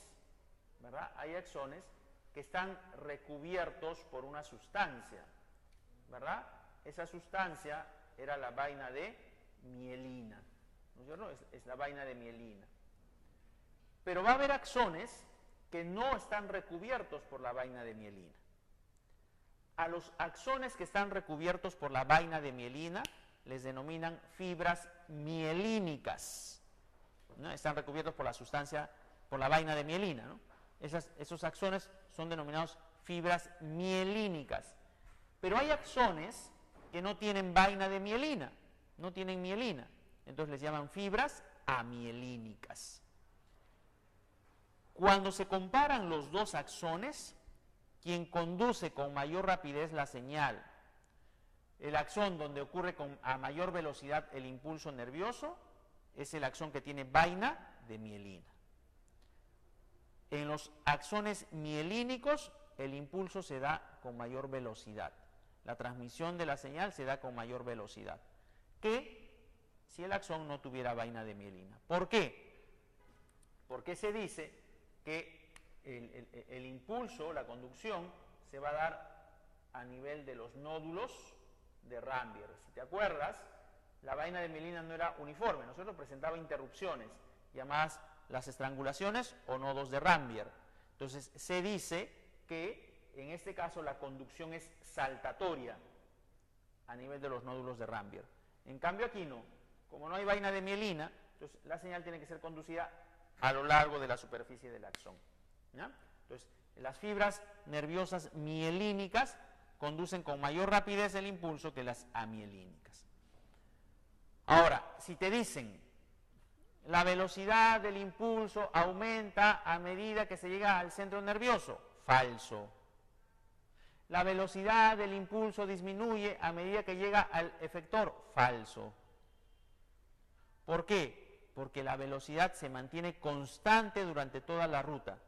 ¿verdad? Hay axones que están recubiertos por una sustancia, ¿verdad? Esa sustancia era la vaina de mielina, ¿no es cierto? Es la vaina de mielina. Pero va a haber axones que no están recubiertos por la vaina de mielina. A los axones que están recubiertos por la vaina de mielina les denominan fibras mielínicas, ¿no? Están recubiertos por la sustancia, por la vaina de mielina, ¿no? Esos axones son denominados fibras mielínicas. Pero hay axones que no tienen vaina de mielina, no tienen mielina, entonces les llaman fibras amielínicas. Cuando se comparan los dos axones, quien conduce con mayor rapidez la señal, el axón donde ocurre a mayor velocidad el impulso nervioso, es el axón que tiene vaina de mielina. En los axones mielínicos, el impulso se da con mayor velocidad. La transmisión de la señal se da con mayor velocidad que si el axón no tuviera vaina de mielina. ¿Por qué? Porque se dice que el impulso, la conducción, se va a dar a nivel de los nódulos de Rambier. Si te acuerdas, la vaina de mielina no era uniforme, nosotros presentaba interrupciones, llamadas las estrangulaciones o nodos de Rambier. Entonces, se dice que en este caso la conducción es saltatoria a nivel de los nódulos de Rambier. En cambio aquí no, como no hay vaina de mielina, entonces la señal tiene que ser conducida a lo largo de la superficie del axón, ¿ya? Entonces, las fibras nerviosas mielínicas conducen con mayor rapidez el impulso que las amielínicas. Ahora, si te dicen la velocidad del impulso aumenta a medida que se llega al centro nervioso, falso. La velocidad del impulso disminuye a medida que llega al efector, falso. ¿Por qué? Porque la velocidad se mantiene constante durante toda la ruta.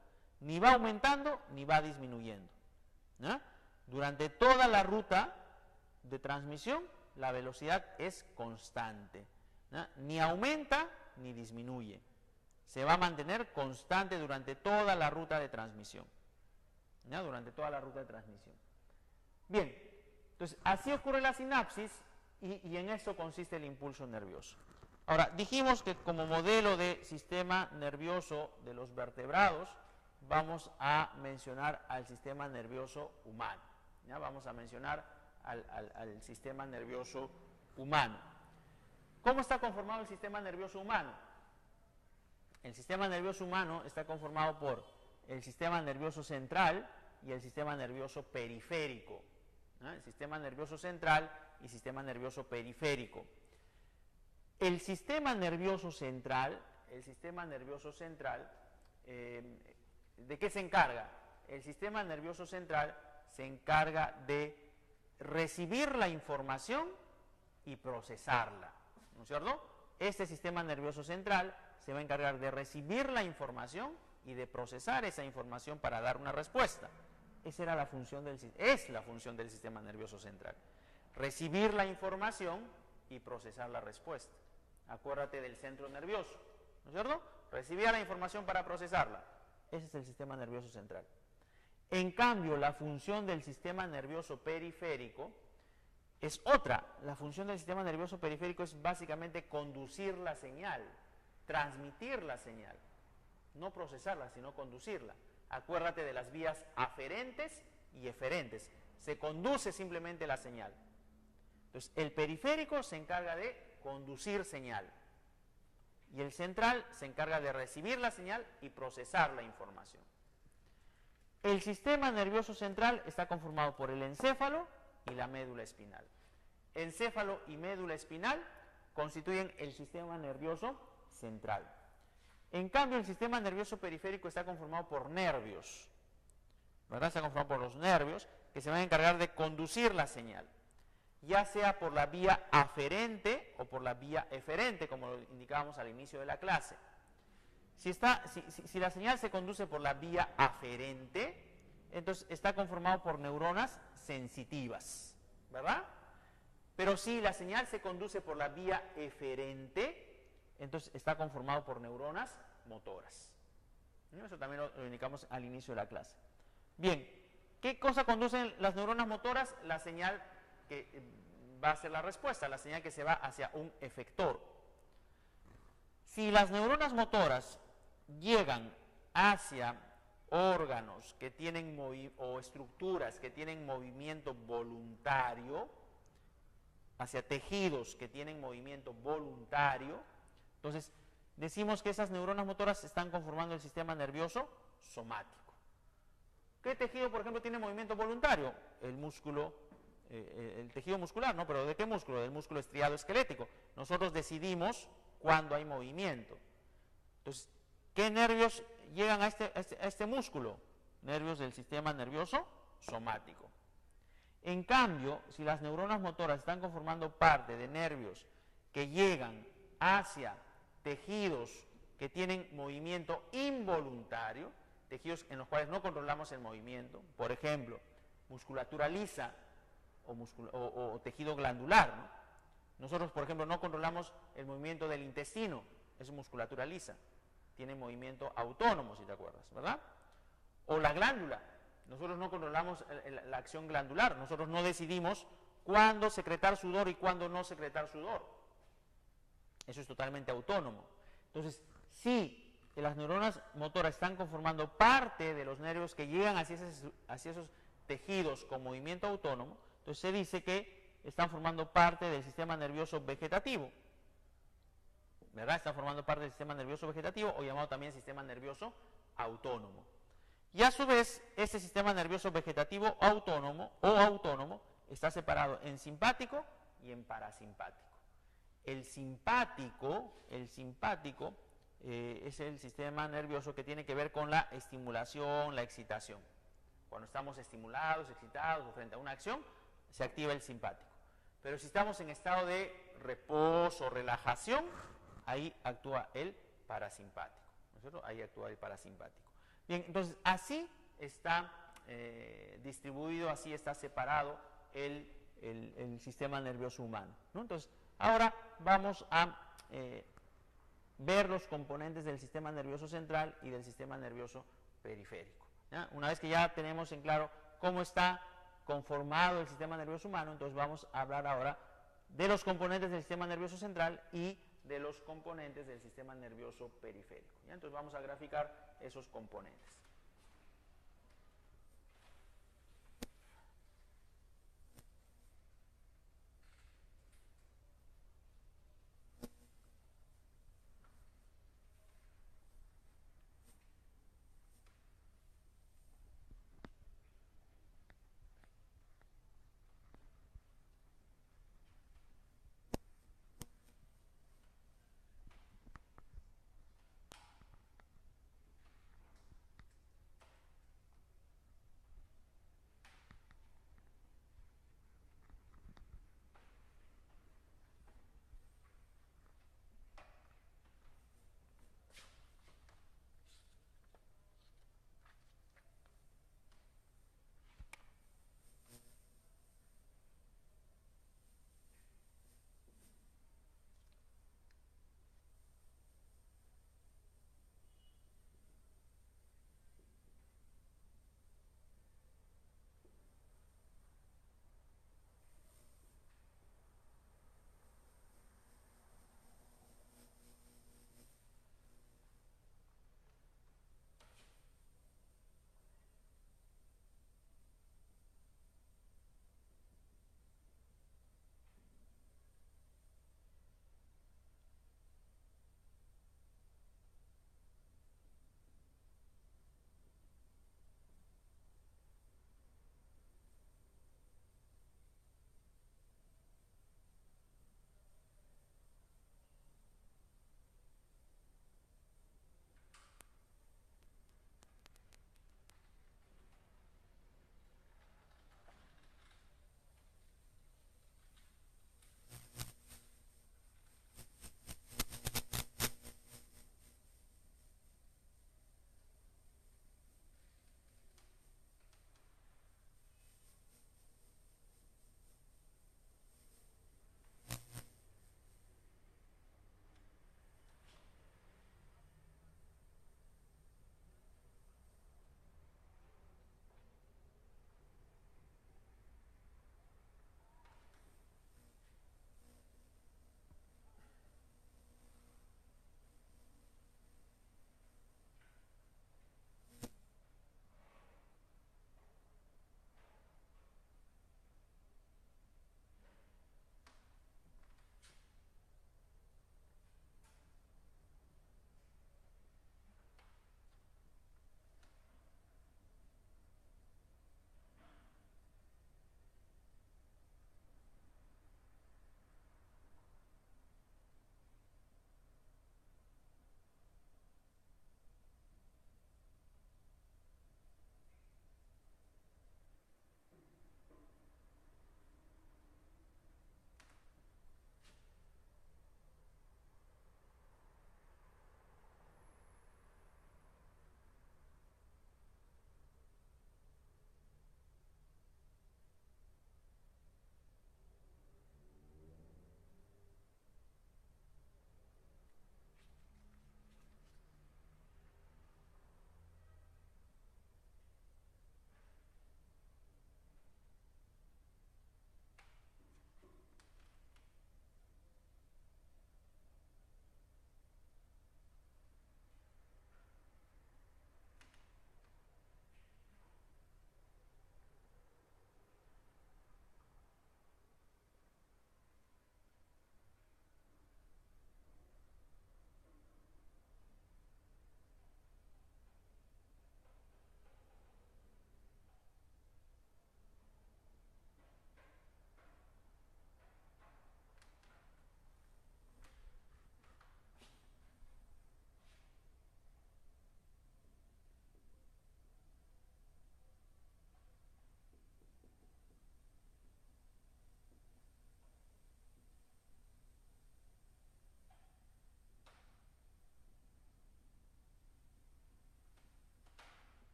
Ni va aumentando ni va disminuyendo, ¿no? Durante toda la ruta de transmisión, la velocidad es constante, ¿no? Ni aumenta ni disminuye. Se va a mantener constante durante toda la ruta de transmisión, ¿no? Durante toda la ruta de transmisión. Bien, entonces así ocurre la sinapsis y en esto consiste el impulso nervioso. Ahora, dijimos que como modelo de sistema nervioso de los vertebrados, vamos a mencionar al sistema nervioso humano. ¿Ya? Vamos a mencionar al sistema nervioso humano. ¿Cómo está conformado el sistema nervioso humano? El sistema nervioso humano está conformado por el sistema nervioso central y el sistema nervioso periférico. ¿No? El sistema nervioso central y sistema nervioso periférico. El sistema nervioso central, ¿de qué se encarga? El sistema nervioso central se encarga de recibir la información y procesarla, ¿no es cierto? Este sistema nervioso central se va a encargar de recibir la información y de procesar esa información para dar una respuesta. Esa era la función es la función del sistema nervioso central. Recibir la información y procesar la respuesta. Acuérdate del centro nervioso, ¿no es cierto? Recibía la información para procesarla. Ese es el sistema nervioso central. En cambio, la función del sistema nervioso periférico es otra. La función del sistema nervioso periférico es básicamente conducir la señal, transmitir la señal. No procesarla, sino conducirla. Acuérdate de las vías aferentes y eferentes. Se conduce simplemente la señal. Entonces, el periférico se encarga de conducir señal y el central se encarga de recibir la señal y procesar la información. El sistema nervioso central está conformado por el encéfalo y la médula espinal. Encéfalo y médula espinal constituyen el sistema nervioso central. En cambio, el sistema nervioso periférico está conformado por nervios, ¿verdad? Está conformado por los nervios que se van a encargar de conducir la señal, ya sea por la vía aferente o por la vía eferente, como lo indicábamos al inicio de la clase. Si la señal se conduce por la vía aferente, entonces está conformado por neuronas sensitivas, ¿verdad? Pero si la señal se conduce por la vía eferente, entonces está conformado por neuronas motoras. Eso también lo indicamos al inicio de la clase. Bien, ¿qué cosa conducen las neuronas motoras? La señal que va a ser la respuesta, la señal que se va hacia un efector. Si las neuronas motoras llegan hacia órganos que tienen o estructuras que tienen movimiento voluntario, hacia tejidos que tienen movimiento voluntario, entonces decimos que esas neuronas motoras están conformando el sistema nervioso somático. ¿Qué tejido, por ejemplo, tiene movimiento voluntario? El músculo, el tejido muscular, ¿no? ¿Pero de qué músculo? Del músculo estriado esquelético. Nosotros decidimos cuándo hay movimiento. Entonces, ¿qué nervios llegan a este músculo? Nervios del sistema nervioso somático. En cambio, si las neuronas motoras están conformando parte de nervios que llegan hacia tejidos que tienen movimiento involuntario, tejidos en los cuales no controlamos el movimiento, por ejemplo, musculatura lisa o tejido glandular, ¿no? Nosotros, por ejemplo, no controlamos el movimiento del intestino, es musculatura lisa, tiene movimiento autónomo, si te acuerdas, ¿verdad? O la glándula, nosotros no controlamos la acción glandular, nosotros no decidimos cuándo secretar sudor y cuándo no secretar sudor. Eso es totalmente autónomo. Entonces, si las neuronas motoras están conformando parte de los nervios que llegan hacia esos tejidos con movimiento autónomo, entonces se dice que están formando parte del sistema nervioso vegetativo, ¿verdad? Están formando parte del sistema nervioso vegetativo, o llamado también sistema nervioso autónomo. Y a su vez, este sistema nervioso vegetativo autónomo está separado en simpático y en parasimpático. El simpático es el sistema nervioso que tiene que ver con la estimulación, la excitación. Cuando estamos estimulados, excitados o frente a una acción, se activa el simpático. Pero si estamos en estado de reposo, relajación, ahí actúa el parasimpático, ¿no es cierto? Ahí actúa el parasimpático. Bien, entonces así está distribuido, así está separado el sistema nervioso humano, ¿no? Entonces, ahora vamos a ver los componentes del sistema nervioso central y del sistema nervioso periférico, ¿ya? Una vez que ya tenemos en claro cómo está conformado el sistema nervioso humano, entonces vamos a hablar ahora de los componentes del sistema nervioso central y de los componentes del sistema nervioso periférico, ¿ya? Entonces vamos a graficar esos componentes.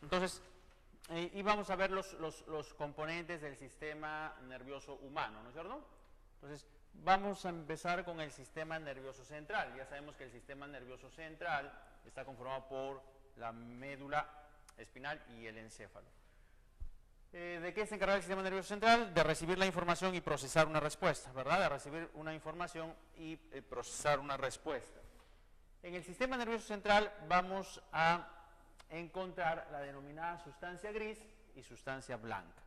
Entonces, y vamos a ver los componentes del sistema nervioso humano, ¿no es cierto? Entonces, vamos a empezar con el sistema nervioso central. Ya sabemos que el sistema nervioso central está conformado por la médula espinal y el encéfalo. ¿De qué se encarga el sistema nervioso central? De recibir la información y procesar una respuesta, ¿verdad? De recibir una información y procesar una respuesta. En el sistema nervioso central vamos a encontrar la denominada sustancia gris y sustancia blanca.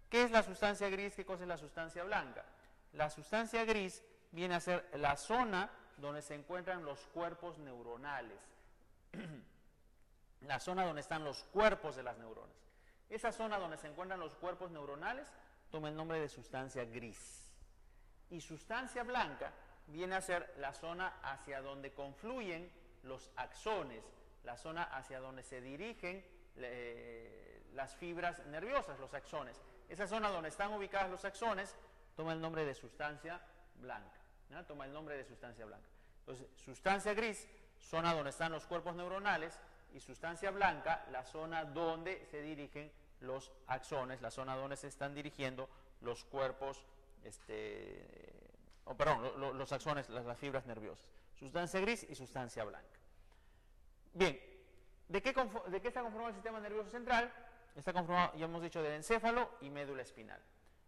¿Qué es la sustancia gris? ¿Qué cosa es la sustancia blanca? La sustancia gris viene a ser la zona donde se encuentran los cuerpos neuronales, la zona donde están los cuerpos de las neuronas. Esa zona donde se encuentran los cuerpos neuronales toma el nombre de sustancia gris. Y sustancia blanca viene a ser la zona hacia donde confluyen los axones, la zona hacia donde se dirigen las fibras nerviosas, los axones. Esa zona donde están ubicadas los axones toma el nombre de sustancia blanca, ¿no? Toma el nombre de sustancia blanca. Entonces, sustancia gris, zona donde están los cuerpos neuronales, y sustancia blanca, la zona donde se dirigen los axones, la zona donde se están dirigiendo los cuerpos, los axones, las fibras nerviosas. Sustancia gris y sustancia blanca. Bien, ¿de qué está conformado el sistema nervioso central? Está conformado, ya hemos dicho, del encéfalo y médula espinal.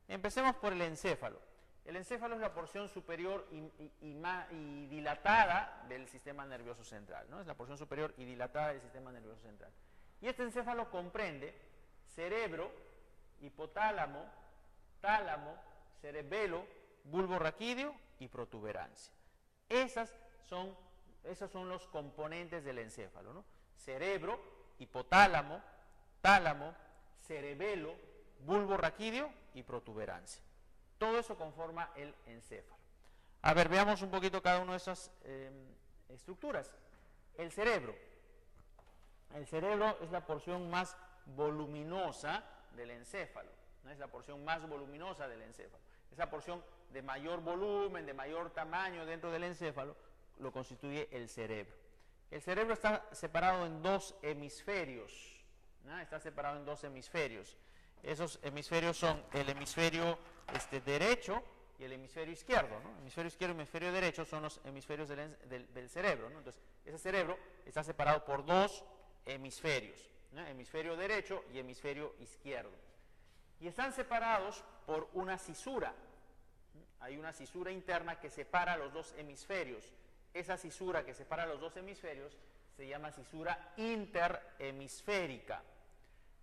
Empecemos por el encéfalo. El encéfalo es la porción superior y dilatada del sistema nervioso central, ¿no? Es la porción superior y dilatada del sistema nervioso central. Y este encéfalo comprende cerebro, hipotálamo, tálamo, cerebelo, bulbo raquídeo y protuberancia. Esos son los componentes del encéfalo, ¿no? Cerebro, hipotálamo, tálamo, cerebelo, bulbo raquídeo y protuberancia. Todo eso conforma el encéfalo. A ver, veamos un poquito cada una de esas estructuras. El cerebro. El cerebro es la porción más voluminosa del encéfalo, ¿no? Es la porción más voluminosa del encéfalo. Esa porción de mayor volumen, de mayor tamaño dentro del encéfalo, lo constituye el cerebro. El cerebro está separado en dos hemisferios, ¿no? Está separado en dos hemisferios. Esos hemisferios son el hemisferio derecho y el hemisferio izquierdo, ¿no? El hemisferio izquierdo y el hemisferio derecho son los hemisferios del cerebro, ¿no? Entonces, ese cerebro está separado por dos hemisferios, ¿no? Hemisferio derecho y hemisferio izquierdo. Y están separados por una cisura. Hay una cisura interna que separa los dos hemisferios. Esa cisura que separa los dos hemisferios se llama cisura interhemisférica.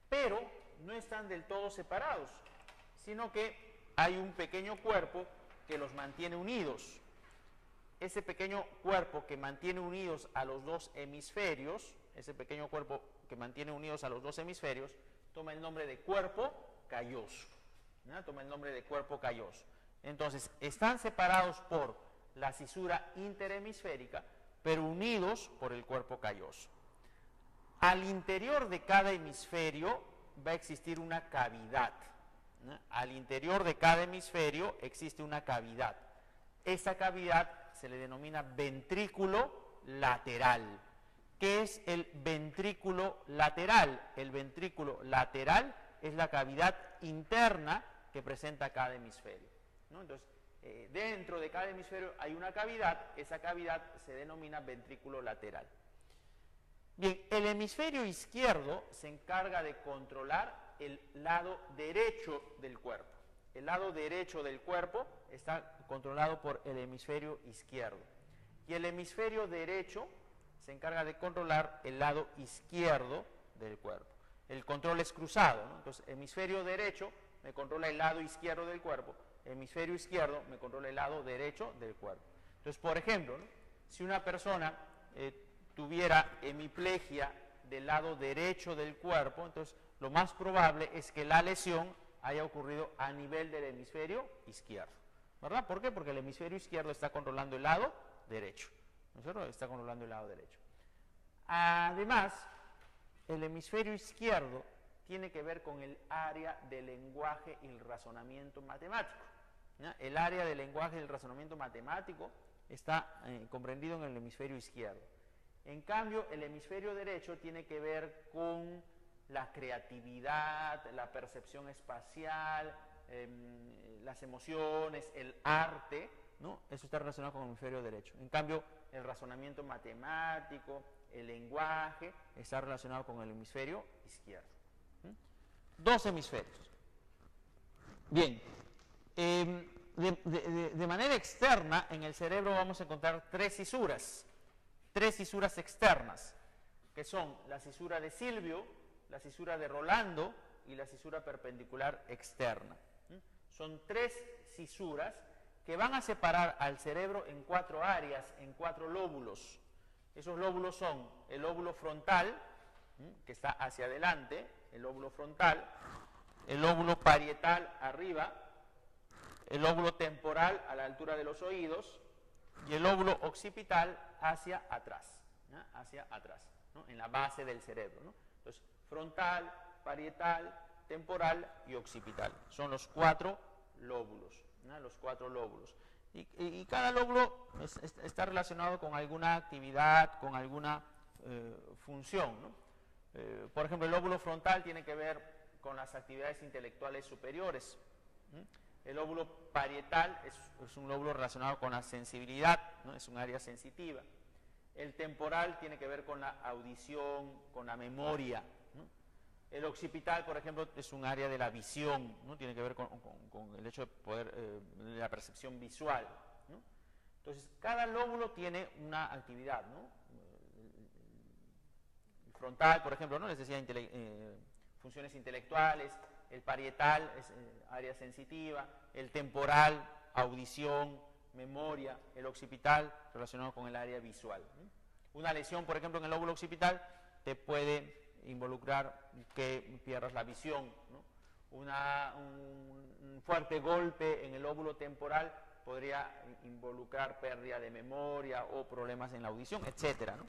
Pero no están del todo separados, sino que hay un pequeño cuerpo que los mantiene unidos. Ese pequeño cuerpo que mantiene unidos a los dos hemisferios, toma el nombre de cuerpo calloso, ¿no? Toma el nombre de cuerpo calloso. Entonces, están separados por la cisura interhemisférica, pero unidos por el cuerpo calloso. Al interior de cada hemisferio va a existir una cavidad, ¿no? Al interior de cada hemisferio existe una cavidad. Esa cavidad se le denomina ventrículo lateral. ¿Qué es el ventrículo lateral? El ventrículo lateral es la cavidad interna que presenta cada hemisferio, ¿no? Entonces, dentro de cada hemisferio hay una cavidad, esa cavidad se denomina ventrículo lateral. Bien, el hemisferio izquierdo se encarga de controlar el lado derecho del cuerpo. El lado derecho del cuerpo está controlado por el hemisferio izquierdo. Y el hemisferio derecho se encarga de controlar el lado izquierdo del cuerpo. El control es cruzado, ¿no? Entonces, hemisferio derecho me controla el lado izquierdo del cuerpo, hemisferio izquierdo me controla el lado derecho del cuerpo. Entonces, por ejemplo, ¿no? Si una persona tuviera hemiplegia del lado derecho del cuerpo, entonces lo más probable es que la lesión haya ocurrido a nivel del hemisferio izquierdo, ¿verdad? ¿Por qué? Porque el hemisferio izquierdo está controlando el lado derecho, ¿no es cierto? Está controlando el lado derecho. Además, el hemisferio izquierdo tiene que ver con el área del lenguaje y el razonamiento matemático, ¿no? El área del lenguaje y el razonamiento matemático está comprendido en el hemisferio izquierdo. En cambio, el hemisferio derecho tiene que ver con la creatividad, la percepción espacial, las emociones, el arte, ¿no? Eso está relacionado con el hemisferio derecho. En cambio, el razonamiento matemático, el lenguaje, está relacionado con el hemisferio izquierdo. Dos hemisferios. Bien, de manera externa, en el cerebro vamos a encontrar tres fisuras externas, que son la cisura de Silvio, la cisura de Rolando y la cisura perpendicular externa. Son tres cisuras que van a separar al cerebro en cuatro áreas, en cuatro lóbulos. Esos lóbulos son el lóbulo frontal, que está hacia adelante, el lóbulo frontal, el lóbulo parietal arriba, el lóbulo temporal a la altura de los oídos y el lóbulo occipital hacia atrás, ¿no? Hacia atrás, ¿no? En la base del cerebro, ¿no? Entonces, frontal, parietal, temporal y occipital. Son los cuatro lóbulos, ¿no? Los cuatro lóbulos. Y cada lóbulo está relacionado con alguna actividad, con alguna función, ¿no? Por ejemplo, el lóbulo frontal tiene que ver con las actividades intelectuales superiores. El lóbulo parietal es un lóbulo relacionado con la sensibilidad, ¿no? Es un área sensitiva. El temporal tiene que ver con la audición, con la memoria, ¿no? El occipital, por ejemplo, es un área de la visión, ¿no? Tiene que ver con el hecho de poder, la percepción visual, ¿no? Entonces, cada lóbulo tiene una actividad, ¿no? El frontal, por ejemplo, ¿no? Les decía funciones intelectuales, el parietal es área sensitiva, el temporal, audición, memoria, el occipital relacionado con el área visual. Una lesión, por ejemplo, en el lóbulo occipital te puede involucrar que pierdas la visión, ¿no? Un fuerte golpe en el lóbulo temporal podría involucrar pérdida de memoria o problemas en la audición, etcétera, ¿no?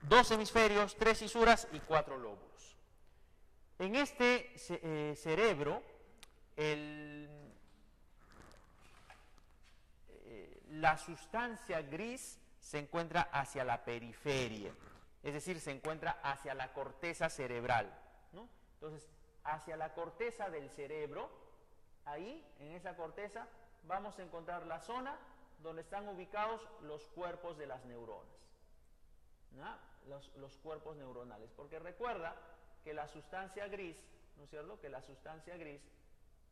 Dos hemisferios, tres fisuras y cuatro lóbulos. En este cerebro, la sustancia gris se encuentra hacia la periferia, es decir, se encuentra hacia la corteza cerebral, ¿no? Entonces, hacia la corteza del cerebro, ahí, en esa corteza, vamos a encontrar la zona donde están ubicados los cuerpos de las neuronas, ¿no? Los cuerpos neuronales, porque recuerda que la sustancia gris, ¿no es cierto?, que la sustancia gris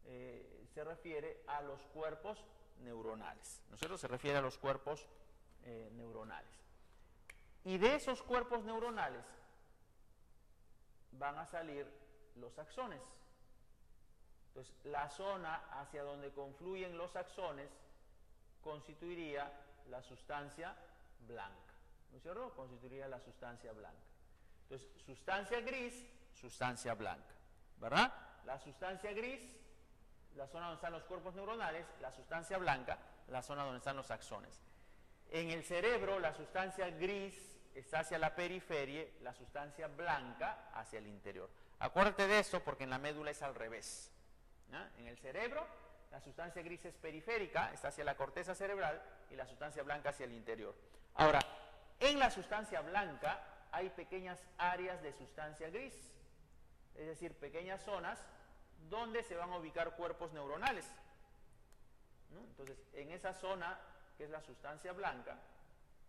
se refiere a los cuerpos neuronales, ¿no es cierto?, se refiere a los cuerpos neuronales. Y de esos cuerpos neuronales van a salir los axones. Entonces, la zona hacia donde confluyen los axones constituiría la sustancia blanca, ¿no es cierto?, constituiría la sustancia blanca. Entonces, sustancia gris, sustancia blanca, ¿verdad? La sustancia gris, la zona donde están los cuerpos neuronales, la sustancia blanca, la zona donde están los axones. En el cerebro, la sustancia gris está hacia la periferia, la sustancia blanca hacia el interior. Acuérdate de esto porque en la médula es al revés, ¿no? En el cerebro, la sustancia gris es periférica, está hacia la corteza cerebral, y la sustancia blanca hacia el interior. Ahora, en la sustancia blanca hay pequeñas áreas de sustancia gris, es decir, pequeñas zonas donde se van a ubicar cuerpos neuronales, ¿no? Entonces, en esa zona, que es la sustancia blanca,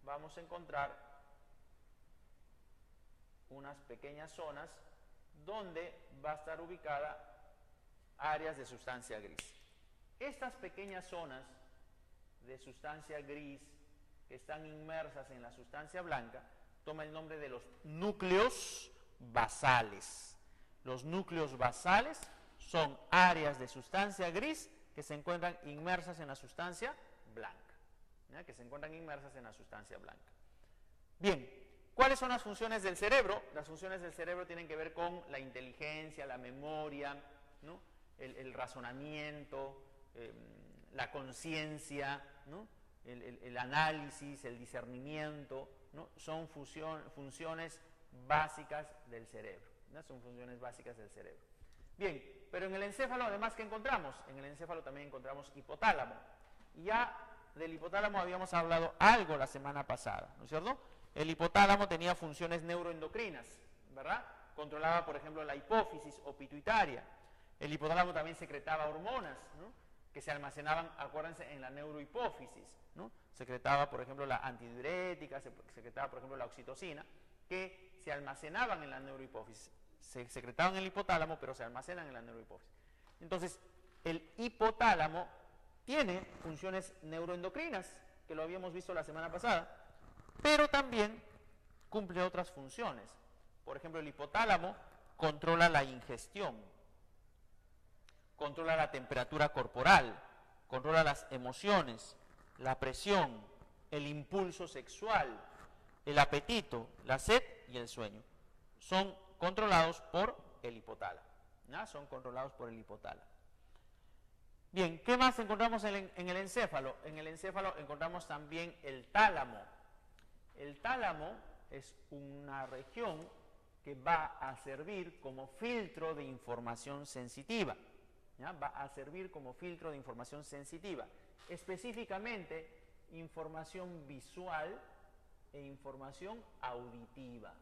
vamos a encontrar unas pequeñas zonas donde va a estar ubicada áreas de sustancia gris. Estas pequeñas zonas de sustancia gris que están inmersas en la sustancia blanca toma el nombre de los núcleos basales. Los núcleos basales son áreas de sustancia gris que se encuentran inmersas en la sustancia blanca, ¿ya? Que se encuentran inmersas en la sustancia blanca. Bien, ¿cuáles son las funciones del cerebro? Las funciones del cerebro tienen que ver con la inteligencia, la memoria, ¿no?, el razonamiento, la conciencia, ¿no?, el análisis, el discernimiento, ¿no? Son funciones básicas del cerebro, ¿no? Son funciones básicas del cerebro. Bien, pero en el encéfalo, además, ¿qué encontramos? En el encéfalo también encontramos hipotálamo. Y ya del hipotálamo habíamos hablado algo la semana pasada, ¿no es cierto? El hipotálamo tenía funciones neuroendocrinas, ¿verdad? controlaba, por ejemplo, la hipófisis o pituitaria. El hipotálamo también secretaba hormonas, ¿no?, que se almacenaban, acuérdense, en la neurohipófisis, ¿no? Secretaba, por ejemplo, la antidiurética, secretaba, por ejemplo, la oxitocina, que se almacenaban en la neurohipófisis. Se secretaban en el hipotálamo, pero se almacenan en la neurohipófisis. Entonces, el hipotálamo tiene funciones neuroendocrinas, que lo habíamos visto la semana pasada, pero también cumple otras funciones. Por ejemplo, el hipotálamo controla la ingestión, controla la temperatura corporal, controla las emociones, la presión, el impulso sexual, el apetito, la sed y el sueño. Son controlados por el hipotálamo, ¿no? Son controlados por el hipotálamo. Bien, ¿qué más encontramos en el encéfalo? En el encéfalo encontramos también el tálamo. El tálamo es una región que va a servir como filtro de información sensitiva. ¿Ya? Va a servir como filtro de información sensitiva, específicamente información visual e información auditiva.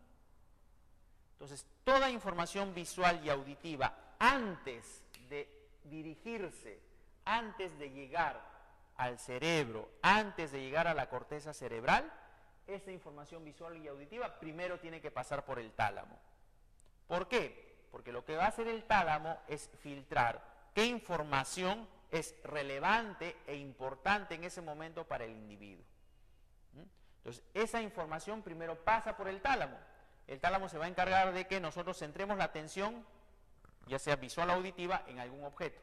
Entonces, toda información visual y auditiva, antes de dirigirse, antes de llegar al cerebro, antes de llegar a la corteza cerebral, esa información visual y auditiva primero tiene que pasar por el tálamo. ¿Por qué? Porque lo que va a hacer el tálamo es filtrar qué información es relevante e importante en ese momento para el individuo. Entonces, esa información primero pasa por el tálamo. El tálamo se va a encargar de que nosotros centremos la atención, ya sea visual o auditiva, en algún objeto,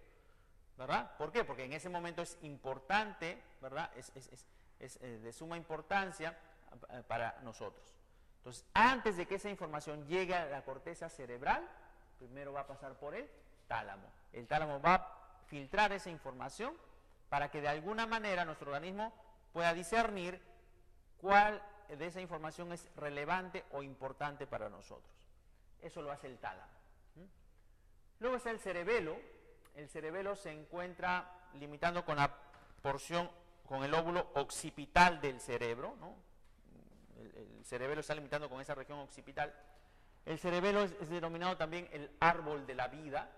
¿verdad? ¿Por qué? Porque en ese momento es importante, ¿verdad? Es de suma importancia para nosotros. Entonces, antes de que esa información llegue a la corteza cerebral, primero va a pasar por el tálamo. El tálamo va a filtrar esa información para que de alguna manera nuestro organismo pueda discernir cuál de esa información es relevante o importante para nosotros. Eso lo hace el tálamo. Luego está el cerebelo. El cerebelo se encuentra limitando con la porción, con el lóbulo occipital del cerebro, ¿no? El cerebelo está limitando con esa región occipital. El cerebelo es denominado también el árbol de la vida.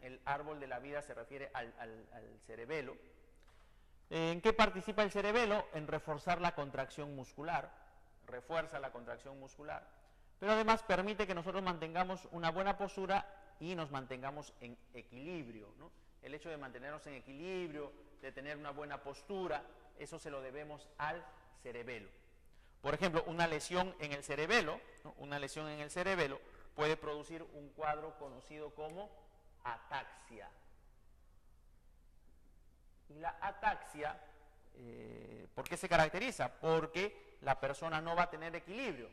El árbol de la vida se refiere al cerebelo. ¿En qué participa el cerebelo? En reforzar la contracción muscular. Refuerza la contracción muscular. Pero además permite que nosotros mantengamos una buena postura y nos mantengamos en equilibrio, ¿no? El hecho de mantenernos en equilibrio, de tener una buena postura, eso se lo debemos al cerebelo. Por ejemplo, una lesión en el cerebelo, ¿no? Una lesión en el cerebelo puede producir un cuadro conocido como ataxia. Y la ataxia, ¿por qué se caracteriza? Porque la persona no va a tener equilibrio,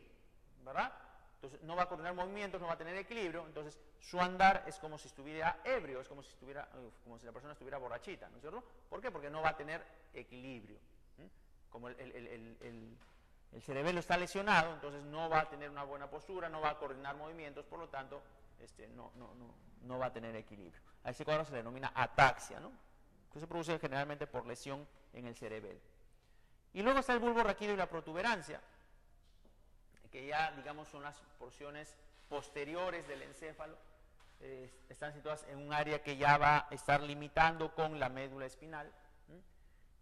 ¿verdad? Entonces no va a coordinar movimientos, no va a tener equilibrio, entonces su andar es como si estuviera ebrio, es como si la persona estuviera borrachita, ¿no es cierto? ¿Por qué? Porque no va a tener equilibrio. Como el cerebelo está lesionado, entonces no va a tener una buena postura, no va a coordinar movimientos, por lo tanto no va a tener equilibrio. A ese cuadro se le denomina ataxia, ¿no? Que se produce generalmente por lesión en el cerebelo. Y luego está el bulbo raquídeo y la protuberancia, que ya, digamos, son las porciones posteriores del encéfalo. Están situadas en un área que ya va a estar limitando con la médula espinal.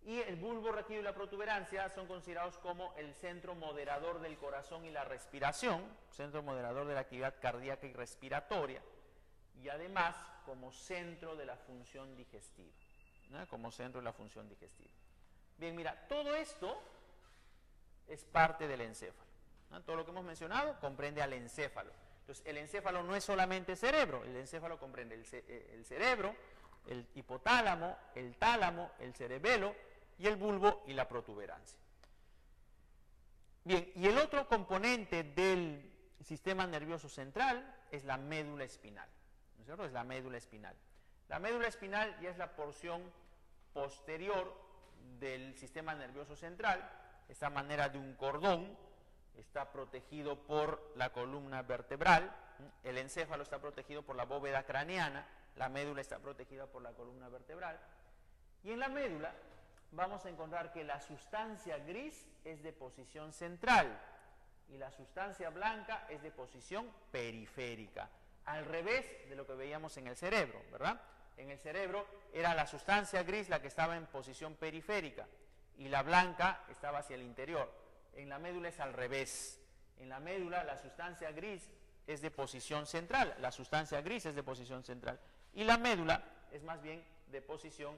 Y el bulbo raquídeo y la protuberancia son considerados como el centro moderador del corazón y la respiración, centro moderador de la actividad cardíaca y respiratoria, y además como centro de la función digestiva, ¿no? Como centro de la función digestiva. Bien, mira, todo esto es parte del encéfalo, ¿no? Todo lo que hemos mencionado comprende al encéfalo. Entonces, el encéfalo no es solamente cerebro, el encéfalo comprende el cerebro, el hipotálamo, el tálamo, el cerebelo y el bulbo y la protuberancia. Bien, y el otro componente del sistema nervioso central es la médula espinal, ¿no es cierto? Es la médula espinal. La médula espinal ya es la porción posterior del sistema nervioso central, esta manera de un cordón, está protegido por la columna vertebral, el encéfalo está protegido por la bóveda craneana, la médula está protegida por la columna vertebral, y en la médula vamos a encontrar que la sustancia gris es de posición central, y la sustancia blanca es de posición periférica, al revés de lo que veíamos en el cerebro, ¿verdad? En el cerebro era la sustancia gris la que estaba en posición periférica y la blanca estaba hacia el interior. En la médula es al revés. En la médula la sustancia gris es de posición central, la sustancia gris es de posición central y la médula es más bien de posición,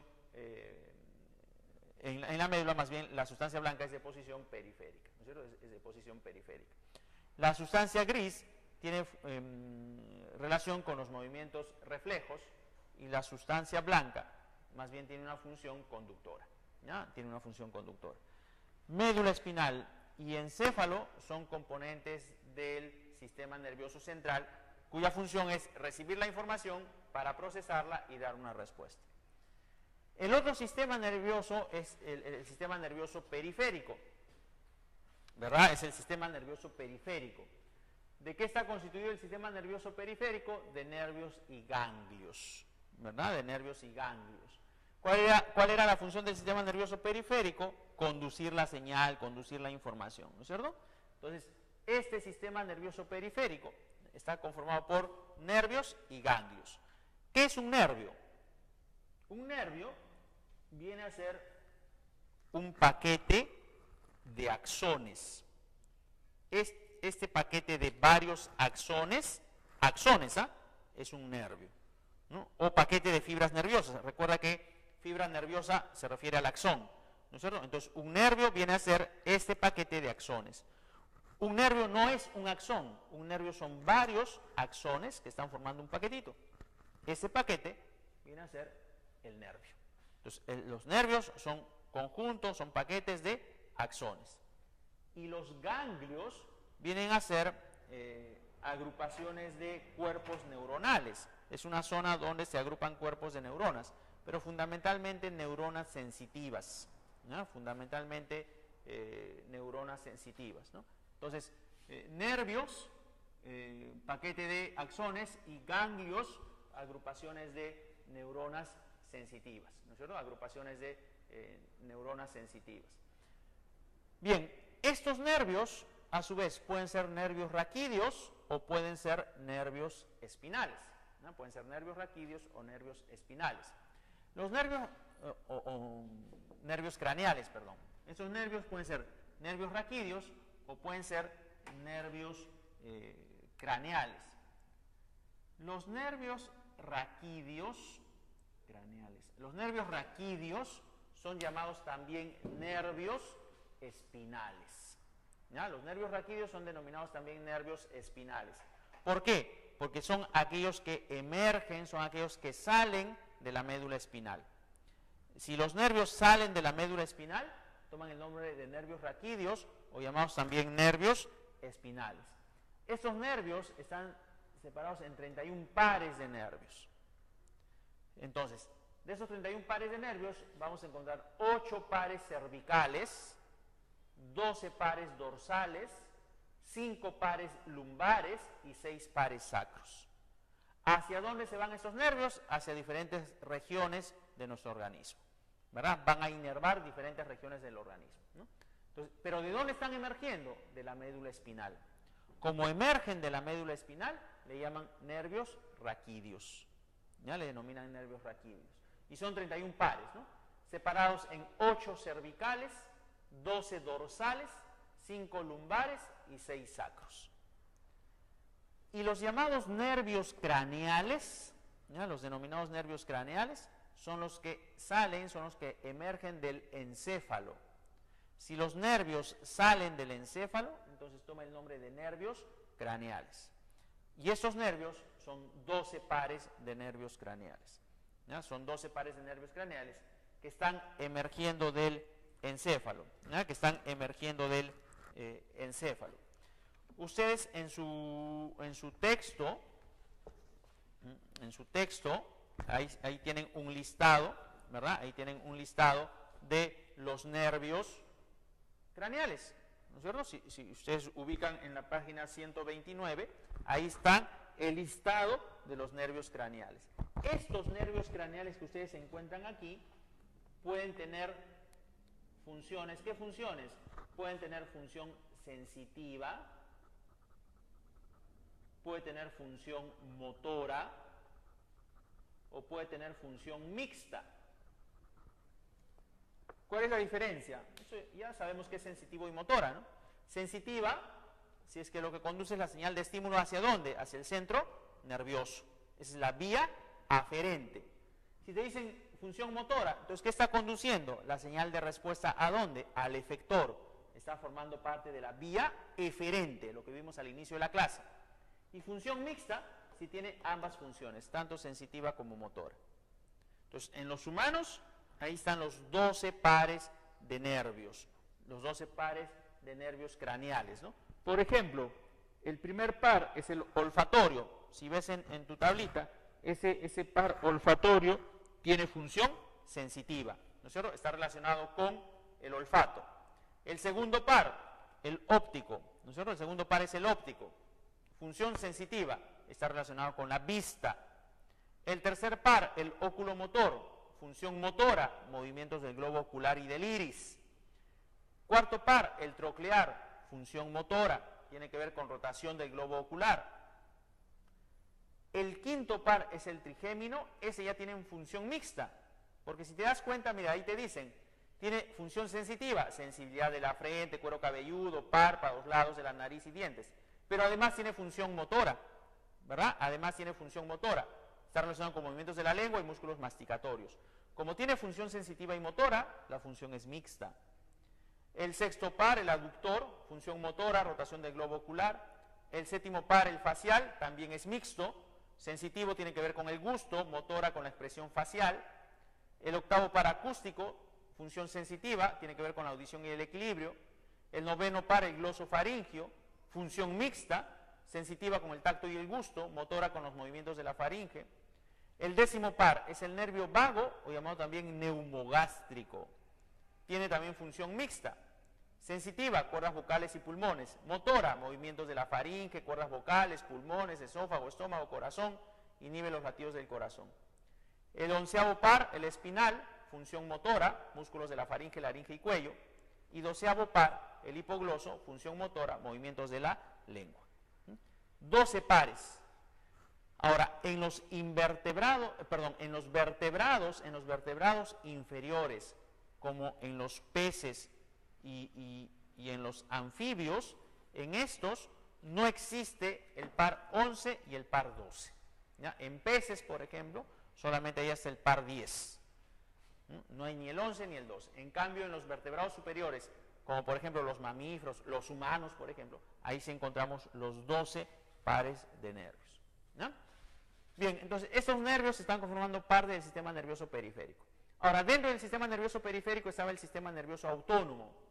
en la médula más bien la sustancia blanca es de posición periférica, ¿no es cierto? Es de posición periférica. La sustancia gris tiene relación con los movimientos reflejos y la sustancia blanca más bien tiene una función conductora, ¿ya? Tiene una función conductora. Médula espinal y encéfalo son componentes del sistema nervioso central, cuya función es recibir la información para procesarla y dar una respuesta. El otro sistema nervioso es el sistema nervioso periférico, ¿verdad? Es el sistema nervioso periférico. ¿De qué está constituido el sistema nervioso periférico? De nervios y ganglios, ¿verdad? De nervios y ganglios. ¿Cuál era la función del sistema nervioso periférico? Conducir la señal, conducir la información, ¿no es cierto? Entonces, este sistema nervioso periférico está conformado por nervios y ganglios. ¿Qué es un nervio? Un nervio viene a ser un paquete de axones. Este paquete de varios axones, es un nervio, ¿no? O paquete de fibras nerviosas. Recuerda que fibra nerviosa se refiere al axón, ¿no es cierto? Entonces, un nervio viene a ser este paquete de axones. Un nervio no es un axón, un nervio son varios axones que están formando un paquetito. Ese paquete viene a ser el nervio. Entonces, los nervios son conjuntos, son paquetes de axones. Y los ganglios vienen a ser agrupaciones de cuerpos neuronales. Es una zona donde se agrupan cuerpos de neuronas, pero fundamentalmente neuronas sensitivas, ¿no? Fundamentalmente neuronas sensitivas, ¿no? Entonces, nervios, paquete de axones, y ganglios, agrupaciones de neuronas sensitivas, ¿no es cierto? Agrupaciones de neuronas sensitivas. Bien, estos nervios, a su vez, pueden ser nervios raquídeos o pueden ser nervios espinales, ¿no? Pueden ser nervios raquídeos o nervios espinales. Los nervios, nervios craneales, perdón. Estos nervios pueden ser nervios raquídeos o pueden ser nervios craneales. Los nervios raquídeos, son llamados también nervios espinales, ¿ya? Los nervios raquídeos son denominados también nervios espinales. ¿Por qué? Porque son aquellos que emergen, son aquellos que salen de la médula espinal. Si los nervios salen de la médula espinal, toman el nombre de nervios raquídeos o llamados también nervios espinales. Estos nervios están separados en 31 pares de nervios. Entonces, de esos 31 pares de nervios vamos a encontrar 8 pares cervicales, 12 pares dorsales, 5 pares lumbares y 6 pares sacros. ¿Hacia dónde se van estos nervios? Hacia diferentes regiones de nuestro organismo, ¿verdad? Van a inervar diferentes regiones del organismo, ¿no? Entonces, ¿pero de dónde están emergiendo? De la médula espinal. Como emergen de la médula espinal, le llaman nervios raquídeos, ¿ya? Le denominan nervios raquídeos. Y son 31 pares, ¿no? Separados en 8 cervicales, 12 dorsales, 5 lumbares y 6 sacros. Y los llamados nervios craneales, ¿ya? Los denominados nervios craneales, son los que salen, son los que emergen del encéfalo. Si los nervios salen del encéfalo, entonces toma el nombre de nervios craneales. Y estos nervios son 12 pares de nervios craneales, ¿ya? Son 12 pares de nervios craneales que están emergiendo del encéfalo, ¿ya? Que están emergiendo del encéfalo. Ustedes en su texto, ahí tienen un listado, ¿verdad? Ahí tienen un listado de los nervios craneales, ¿no es cierto? Si ustedes ubican en la página 129, ahí está el listado de los nervios craneales. Estos nervios craneales que ustedes encuentran aquí pueden tener funciones. ¿Qué funciones? Pueden tener función sensitiva, puede tener función motora o puede tener función mixta. ¿Cuál es la diferencia? Eso ya sabemos que es sensitivo y motora, ¿no? Sensitiva, si es que lo que conduce es la señal de estímulo, ¿hacia dónde? Hacia el centro nervioso. Esa es la vía aferente. Si te dicen función motora, entonces ¿qué está conduciendo? La señal de respuesta, ¿a dónde? Al efector. Está formando parte de la vía eferente, lo que vimos al inicio de la clase. Y función mixta, si tiene ambas funciones, tanto sensitiva como motora. Entonces, en los humanos, ahí están los 12 pares de nervios, los 12 pares de nervios craneales, ¿no? Por ejemplo, el primer par es el olfatorio. Si ves en tu tablita, ese par olfatorio tiene función sensitiva, ¿no es cierto? Está relacionado con el olfato. El segundo par, el óptico, ¿no es cierto? El segundo par es el óptico. Función sensitiva, está relacionado con la vista. El tercer par, el oculomotor, función motora, movimientos del globo ocular y del iris. Cuarto par, el troclear, función motora, tiene que ver con rotación del globo ocular. El quinto par es el trigémino, ese ya tiene función mixta, porque si te das cuenta, mira, ahí te dicen, tiene función sensitiva, sensibilidad de la frente, cuero cabelludo, párpados, lados de la nariz y dientes, pero además tiene función motora, ¿verdad? Además tiene función motora, está relacionado con movimientos de la lengua y músculos masticatorios. Como tiene función sensitiva y motora, la función es mixta. El sexto par, el aductor, función motora, rotación del globo ocular. El séptimo par, el facial, también es mixto. Sensitivo tiene que ver con el gusto, motora con la expresión facial. El octavo par acústico, función sensitiva, tiene que ver con la audición y el equilibrio. El noveno par, el glosofaringio, función mixta, sensitiva con el tacto y el gusto, motora con los movimientos de la faringe. El décimo par es el nervio vago, o llamado también neumogástrico. Tiene también función mixta. Sensitiva, cuerdas vocales y pulmones. Motora, movimientos de la faringe, cuerdas vocales, pulmones, esófago, estómago, corazón, inhibe los latidos del corazón. El onceavo par, el espinal, función motora, músculos de la faringe, laringe y cuello. Y doceavo par, el hipogloso, función motora, movimientos de la lengua. 12 pares. Ahora, en los vertebrados inferiores, como en los peces y en los anfibios, en estos no existe el par 11 y el par 12. ¿Ya? En peces, por ejemplo, solamente hay hasta el par 10. No hay ni el 11 ni el 12. En cambio, en los vertebrados superiores, como por ejemplo los mamíferos, los humanos, por ejemplo, ahí sí encontramos los 12 pares de nervios. ¿No? Bien, entonces estos nervios están conformando parte del sistema nervioso periférico. Ahora, dentro del sistema nervioso periférico estaba el sistema nervioso autónomo,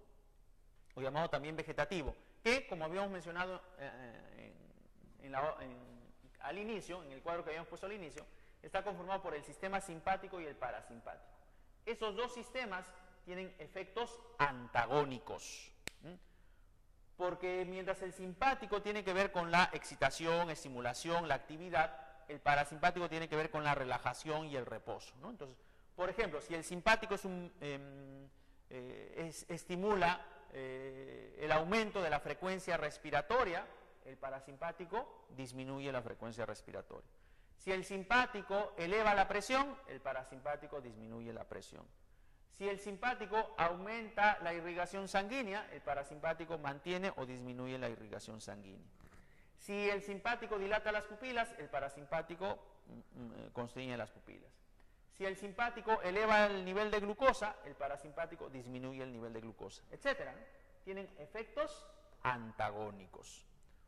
o llamado también vegetativo, que, como habíamos mencionado al inicio, en el cuadro que habíamos puesto al inicio, está conformado por el sistema simpático y el parasimpático. Esos dos sistemas tienen efectos antagónicos, porque mientras el simpático tiene que ver con la excitación, estimulación, la actividad, el parasimpático tiene que ver con la relajación y el reposo, ¿no? Entonces, por ejemplo, si el simpático estimula el aumento de la frecuencia respiratoria, el parasimpático disminuye la frecuencia respiratoria. Si el simpático eleva la presión, el parasimpático disminuye la presión. Si el simpático aumenta la irrigación sanguínea, el parasimpático mantiene o disminuye la irrigación sanguínea. Si el simpático dilata las pupilas, el parasimpático constriñe las pupilas. Si el simpático eleva el nivel de glucosa, el parasimpático disminuye el nivel de glucosa, etc. Tienen efectos antagónicos.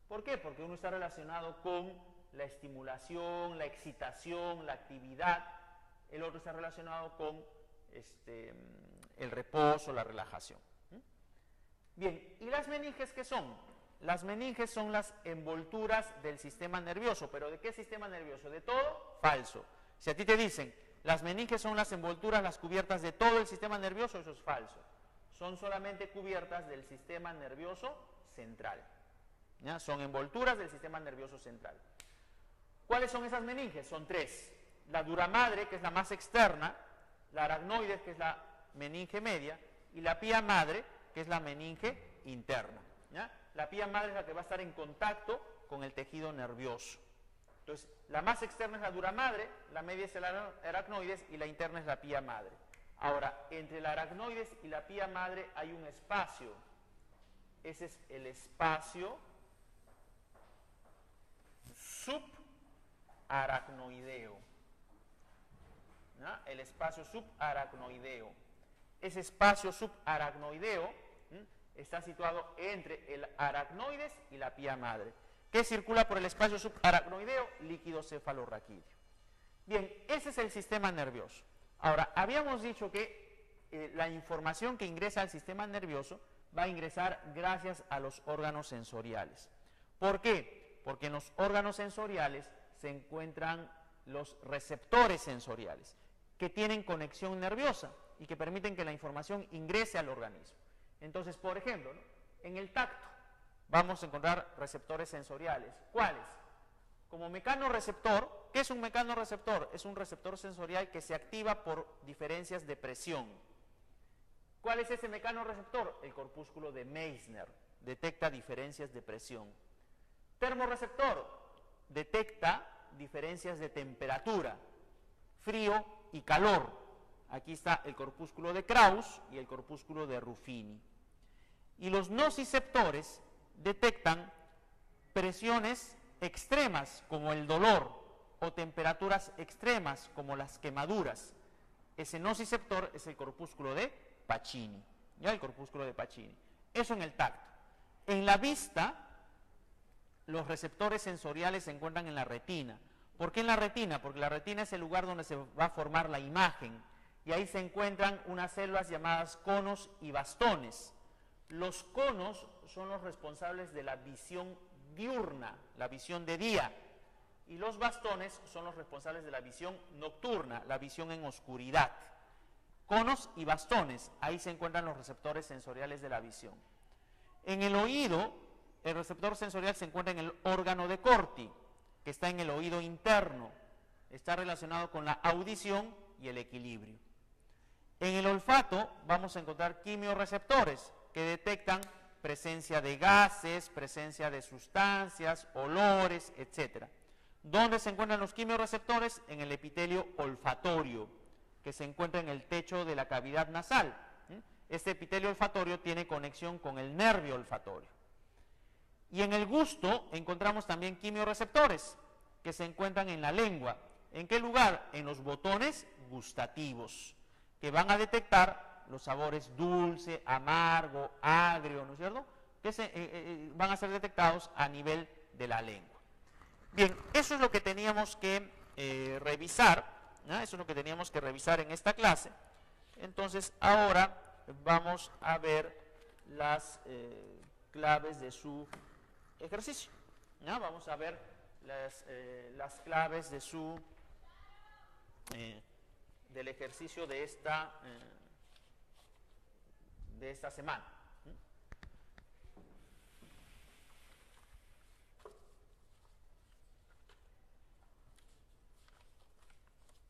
¿Por qué? Porque uno está relacionado con la estimulación, la excitación, la actividad. El otro está relacionado con el reposo, la relajación. Bien, ¿y las meninges qué son? Las meninges son las envolturas del sistema nervioso. ¿Pero de qué sistema nervioso? ¿De todo? Falso. Si a ti te dicen, las meninges son las envolturas, las cubiertas de todo el sistema nervioso, eso es falso. Son solamente cubiertas del sistema nervioso central. ¿Ya? Son envolturas del sistema nervioso central. ¿Cuáles son esas meninges? Son tres. La dura madre, que es la más externa, la aracnoides, que es la meninge media, y la pía madre, que es la meninge interna. ¿Ya? La pía madre es la que va a estar en contacto con el tejido nervioso. Entonces, la más externa es la dura madre, la media es el aracnoides y la interna es la pía madre. Ahora, entre el aracnoides y la pía madre hay un espacio. Ese es el espacio subaracnoideo. ¿No? El espacio subaracnoideo. Ese espacio subaracnoideo está situado entre el aracnoides y la pía madre. ¿Qué circula por el espacio subaracnoideo? Líquido cefalorraquídeo. Bien, ese es el sistema nervioso. Ahora, habíamos dicho que la información que ingresa al sistema nervioso va a ingresar gracias a los órganos sensoriales. ¿Por qué? Porque en los órganos sensoriales se encuentran los receptores sensoriales que tienen conexión nerviosa y que permiten que la información ingrese al organismo. Entonces, por ejemplo, ¿no? En el tacto vamos a encontrar receptores sensoriales. ¿Cuáles? Como mecanorreceptor. ¿Qué es un mecanorreceptor? Es un receptor sensorial que se activa por diferencias de presión. ¿Cuál es ese mecanorreceptor? El corpúsculo de Meissner. Detecta diferencias de presión. Termorreceptor. Detecta diferencias de temperatura, frío y calor. Aquí está el corpúsculo de Krauss y el corpúsculo de Ruffini. Y los nociceptores detectan presiones extremas como el dolor o temperaturas extremas como las quemaduras. Ese nociceptor es el corpúsculo de Pacini, ¿ya? El corpúsculo de Pacini. Eso en el tacto. En la vista, los receptores sensoriales se encuentran en la retina. ¿Por qué en la retina? Porque la retina es el lugar donde se va a formar la imagen y ahí se encuentran unas células llamadas conos y bastones. Los conos son los responsables de la visión diurna, la visión de día, y los bastones son los responsables de la visión nocturna, la visión en oscuridad. Conos y bastones, ahí se encuentran los receptores sensoriales de la visión. En el oído, el receptor sensorial se encuentra en el órgano de Corti, que está en el oído interno, está relacionado con la audición y el equilibrio. En el olfato vamos a encontrar quimiorreceptores que detectan presencia de gases, presencia de sustancias, olores, etc. ¿Dónde se encuentran los quimiorreceptores? En el epitelio olfatorio, que se encuentra en el techo de la cavidad nasal. Este epitelio olfatorio tiene conexión con el nervio olfatorio. Y en el gusto encontramos también quimiorreceptores que se encuentran en la lengua. ¿En qué lugar? En los botones gustativos, que van a detectar los sabores dulce, amargo, agrio, ¿no es cierto? Que van a ser detectados a nivel de la lengua. Bien, eso es lo que teníamos que revisar, ¿no? Eso es lo que teníamos que revisar en esta clase. Entonces, ahora vamos a ver las claves de su ejercicio, ¿no? Vamos a ver las claves de su del ejercicio de esta semana.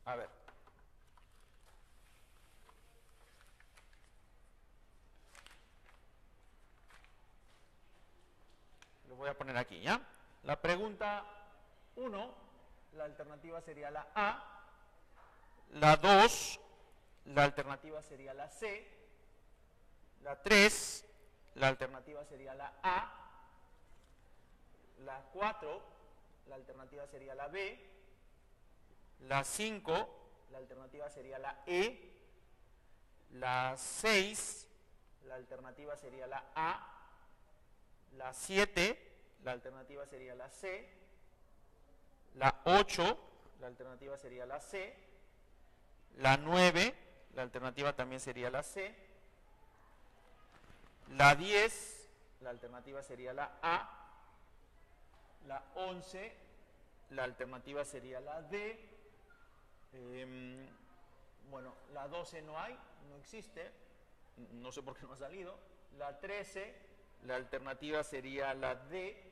A ver. Lo voy a poner aquí, ¿ya? La pregunta 1, la alternativa sería la A. La 2, la alternativa sería la C. La 3, la alternativa sería la A. La 4, la alternativa sería la B. La 5, la alternativa sería la E. La 6, la alternativa sería la A. La 7, la alternativa sería la C. La 8, la alternativa sería la C. La 9, la alternativa también sería la C. La 10, la alternativa sería la A. La 11, la alternativa sería la D. Bueno, la 12 no hay, no existe, no sé por qué no ha salido. La 13, la alternativa sería la D.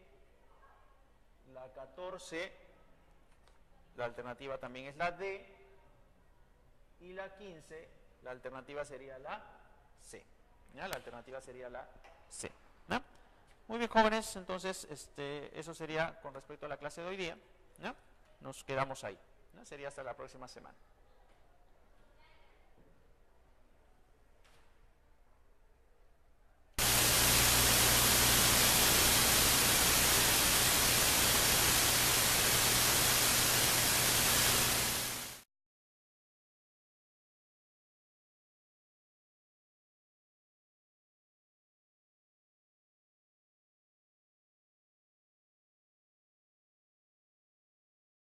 La 14, la alternativa también es la D. Y la 15, la alternativa sería la C. ¿Ya? La alternativa sería la C. ¿No? Muy bien, jóvenes, entonces eso sería con respecto a la clase de hoy día, ¿no? Nos quedamos ahí, ¿no? Sería hasta la próxima semana.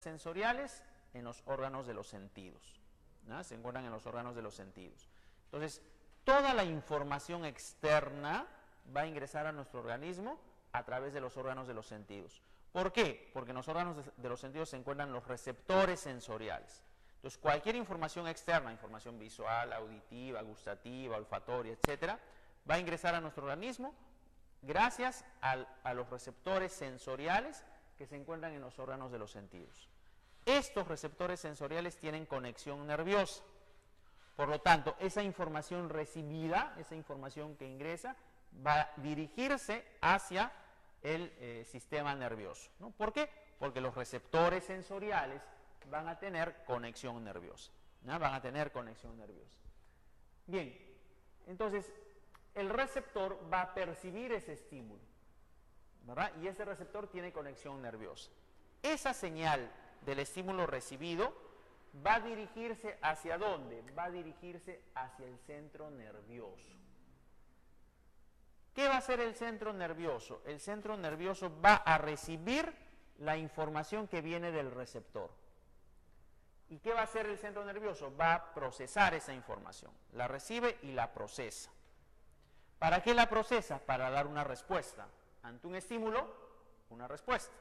Sensoriales en los órganos de los sentidos, ¿no? Se encuentran en los órganos de los sentidos. Entonces, toda la información externa va a ingresar a nuestro organismo a través de los órganos de los sentidos. ¿Por qué? Porque en los órganos de los sentidos se encuentran los receptores sensoriales. Entonces, cualquier información externa, información visual, auditiva, gustativa, olfatoria, etcétera, va a ingresar a nuestro organismo gracias a los receptores sensoriales que se encuentran en los órganos de los sentidos. Estos receptores sensoriales tienen conexión nerviosa. Por lo tanto, esa información recibida, esa información que ingresa, va a dirigirse hacia el sistema nervioso, ¿no? ¿Por qué? Porque los receptores sensoriales van a tener conexión nerviosa, ¿no? Van a tener conexión nerviosa. Bien, entonces, el receptor va a percibir ese estímulo, ¿verdad? Y ese receptor tiene conexión nerviosa. Esa señal del estímulo recibido va a dirigirse ¿hacia dónde? Va a dirigirse hacia el centro nervioso. ¿Qué va a hacer el centro nervioso? El centro nervioso va a recibir la información que viene del receptor. ¿Y qué va a hacer el centro nervioso? Va a procesar esa información. La recibe y la procesa. ¿Para qué la procesa? Para dar una respuesta. Ante un estímulo, una respuesta,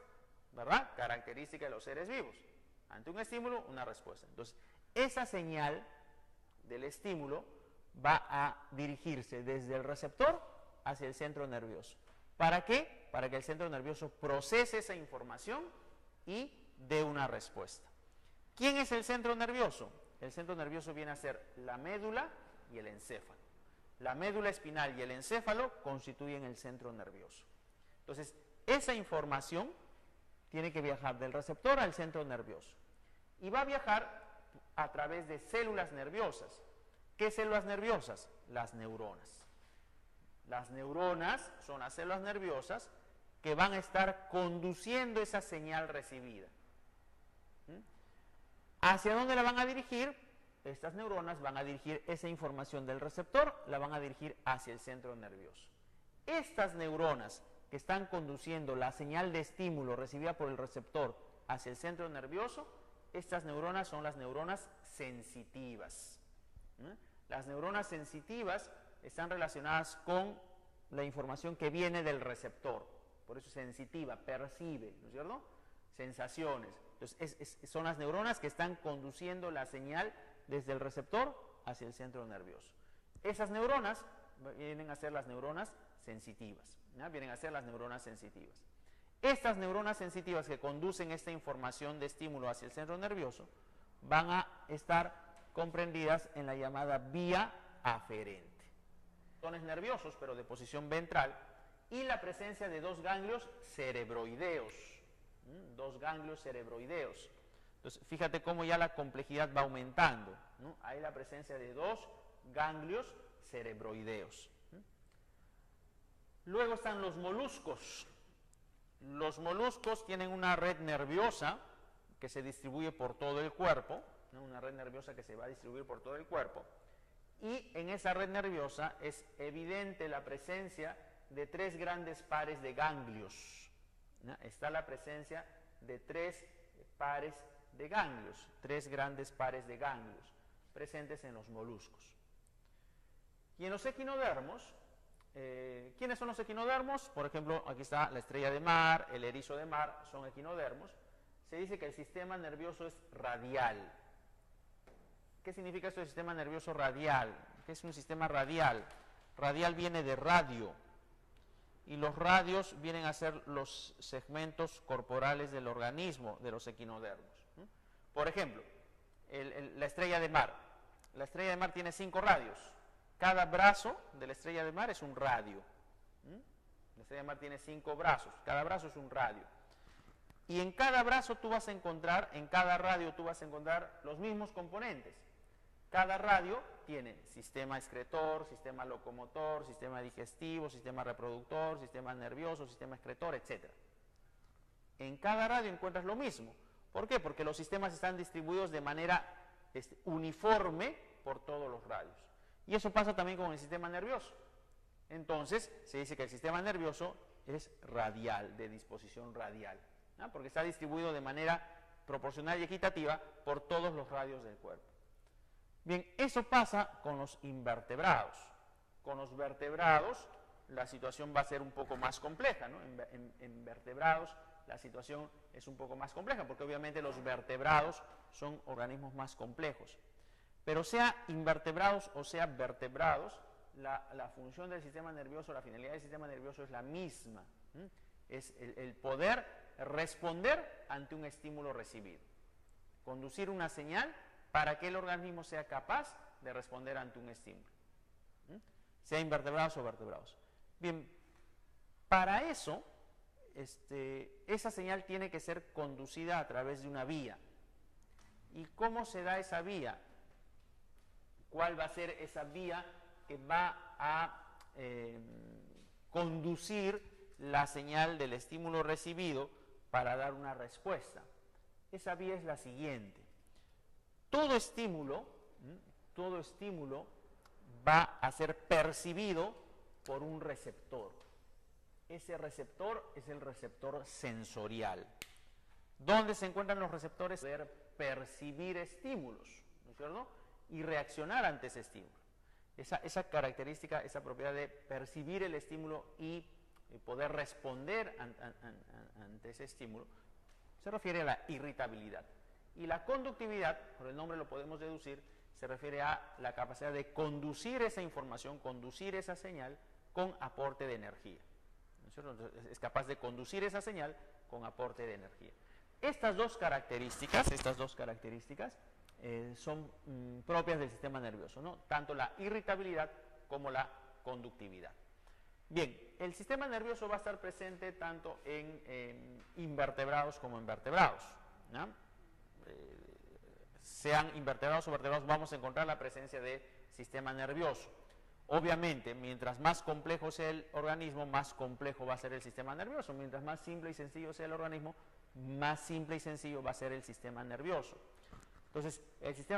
¿verdad? Característica de los seres vivos. Ante un estímulo, una respuesta. Entonces, esa señal del estímulo va a dirigirse desde el receptor hacia el centro nervioso. ¿Para qué? Para que el centro nervioso procese esa información y dé una respuesta. ¿Quién es el centro nervioso? El centro nervioso viene a ser la médula y el encéfalo. La médula espinal y el encéfalo constituyen el centro nervioso. Entonces, esa información tiene que viajar del receptor al centro nervioso. Y va a viajar a través de células nerviosas. ¿Qué células nerviosas? Las neuronas. Las neuronas son las células nerviosas que van a estar conduciendo esa señal recibida. ¿Hacia dónde la van a dirigir? Estas neuronas van a dirigir esa información del receptor, la van a dirigir hacia el centro nervioso. Estas neuronas que están conduciendo la señal de estímulo recibida por el receptor hacia el centro nervioso, estas neuronas son las neuronas sensitivas. Las neuronas sensitivas están relacionadas con la información que viene del receptor, por eso es sensitiva, percibe, ¿no es cierto? Sensaciones. Entonces, son las neuronas que están conduciendo la señal desde el receptor hacia el centro nervioso. Esas neuronas vienen a ser las neuronas sensitivas, ¿no? Vienen a ser las neuronas sensitivas. Estas neuronas sensitivas que conducen esta información de estímulo hacia el centro nervioso van a estar comprendidas en la llamada vía aferente. Botones nerviosos, pero de posición ventral, y la presencia de dos ganglios cerebroideos. Dos ganglios cerebroideos. Entonces, fíjate cómo ya la complejidad va aumentando, ¿no? Hay la presencia de dos ganglios cerebroideos. Luego están los moluscos. Los moluscos tienen una red nerviosa que se distribuye por todo el cuerpo, ¿no? Una red nerviosa que se va a distribuir por todo el cuerpo. Y en esa red nerviosa es evidente la presencia de tres grandes pares de ganglios, ¿no? Está la presencia de tres pares de ganglios, tres grandes pares de ganglios presentes en los moluscos. Y en los equinodermos, ¿quiénes son los equinodermos? Por ejemplo, aquí está la estrella de mar, el erizo de mar, son equinodermos. Se dice que el sistema nervioso es radial. ¿Qué significa esto de sistema nervioso radial? ¿Qué es un sistema radial? Radial viene de radio. Y los radios vienen a ser los segmentos corporales del organismo de los equinodermos. Por ejemplo, la estrella de mar. La estrella de mar tiene 5 radios. Cada brazo de la estrella de mar es un radio. la estrella mar tiene 5 brazos, cada brazo es un radio. Y en cada brazo tú vas a encontrar, en cada radio tú vas a encontrar los mismos componentes. Cada radio tiene sistema excretor, sistema locomotor, sistema digestivo, sistema reproductor, sistema nervioso, sistema excretor, etc. En cada radio encuentras lo mismo. ¿Por qué? Porque los sistemas están distribuidos de manera uniforme por todos los radios. Y eso pasa también con el sistema nervioso. Entonces, se dice que el sistema nervioso es radial, de disposición radial, ¿no? Porque está distribuido de manera proporcional y equitativa por todos los radios del cuerpo. Bien, eso pasa con los invertebrados. Con los vertebrados la situación va a ser un poco más compleja, ¿no? En vertebrados la situación es un poco más compleja, porque obviamente los vertebrados son organismos más complejos. Pero sea invertebrados o sea vertebrados, la función del sistema nervioso, la finalidad del sistema nervioso es la misma. Es el poder responder ante un estímulo recibido. Conducir una señal para que el organismo sea capaz de responder ante un estímulo. Sea invertebrados o vertebrados. Bien, para eso, esa señal tiene que ser conducida a través de una vía. ¿Y cómo se da esa vía? ¿Cuál va a ser esa vía que va a conducir la señal del estímulo recibido para dar una respuesta? Esa vía es la siguiente. Todo estímulo va a ser percibido por un receptor. Ese receptor es el receptor sensorial. ¿Dónde se encuentran los receptores? Poder percibir estímulos, ¿no es cierto? Y reaccionar ante ese estímulo. Esa característica, esa propiedad de percibir el estímulo y poder responder ante ese estímulo, se refiere a la irritabilidad. Y la conductividad, por el nombre lo podemos deducir, se refiere a la capacidad de conducir esa información, conducir esa señal con aporte de energía. ¿No es cierto? Entonces, es capaz de conducir esa señal con aporte de energía. Estas dos características son propias del sistema nervioso, ¿no? Tanto la irritabilidad como la conductividad. Bien, el sistema nervioso va a estar presente tanto en invertebrados como en vertebrados, ¿no? Sean invertebrados o vertebrados, vamos a encontrar la presencia de sistema nervioso. Obviamente, mientras más complejo sea el organismo, más complejo va a ser el sistema nervioso. Mientras más simple y sencillo sea el organismo, más simple y sencillo va a ser el sistema nervioso. Entonces,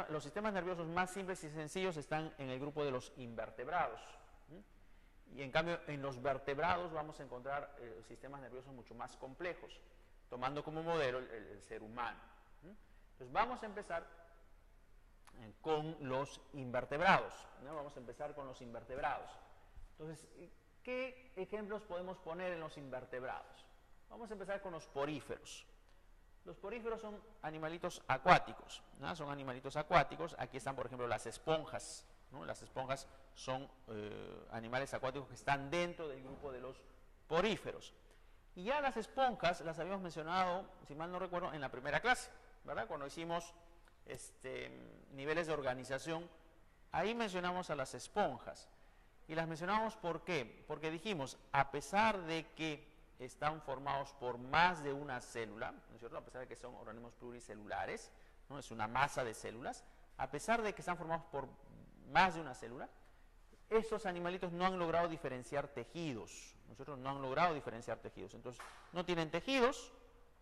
los sistemas nerviosos más simples y sencillos están en el grupo de los invertebrados. Y en cambio, en los vertebrados vamos a encontrar sistemas nerviosos mucho más complejos, tomando como modelo el ser humano. Entonces, vamos a empezar con los invertebrados, ¿no? Vamos a empezar con los invertebrados. Entonces, ¿qué ejemplos podemos poner en los invertebrados? Vamos a empezar con los poríferos. Los poríferos son animalitos acuáticos, ¿no? Son animalitos acuáticos. Aquí están, por ejemplo, las esponjas, ¿no? Las esponjas son animales acuáticos que están dentro del grupo de los poríferos. Y ya las esponjas las habíamos mencionado, si mal no recuerdo, en la primera clase, ¿verdad? Cuando hicimos niveles de organización, ahí mencionamos a las esponjas. Y las mencionamos ¿por qué? Porque dijimos, a pesar de que están formados por más de una célula, ¿no es cierto? A pesar de que son organismos pluricelulares, ¿no? Es una masa de células, a pesar de que están formados por más de una célula, estos animalitos no han logrado diferenciar tejidos, ¿no es cierto? No han logrado diferenciar tejidos. Entonces, no tienen tejidos,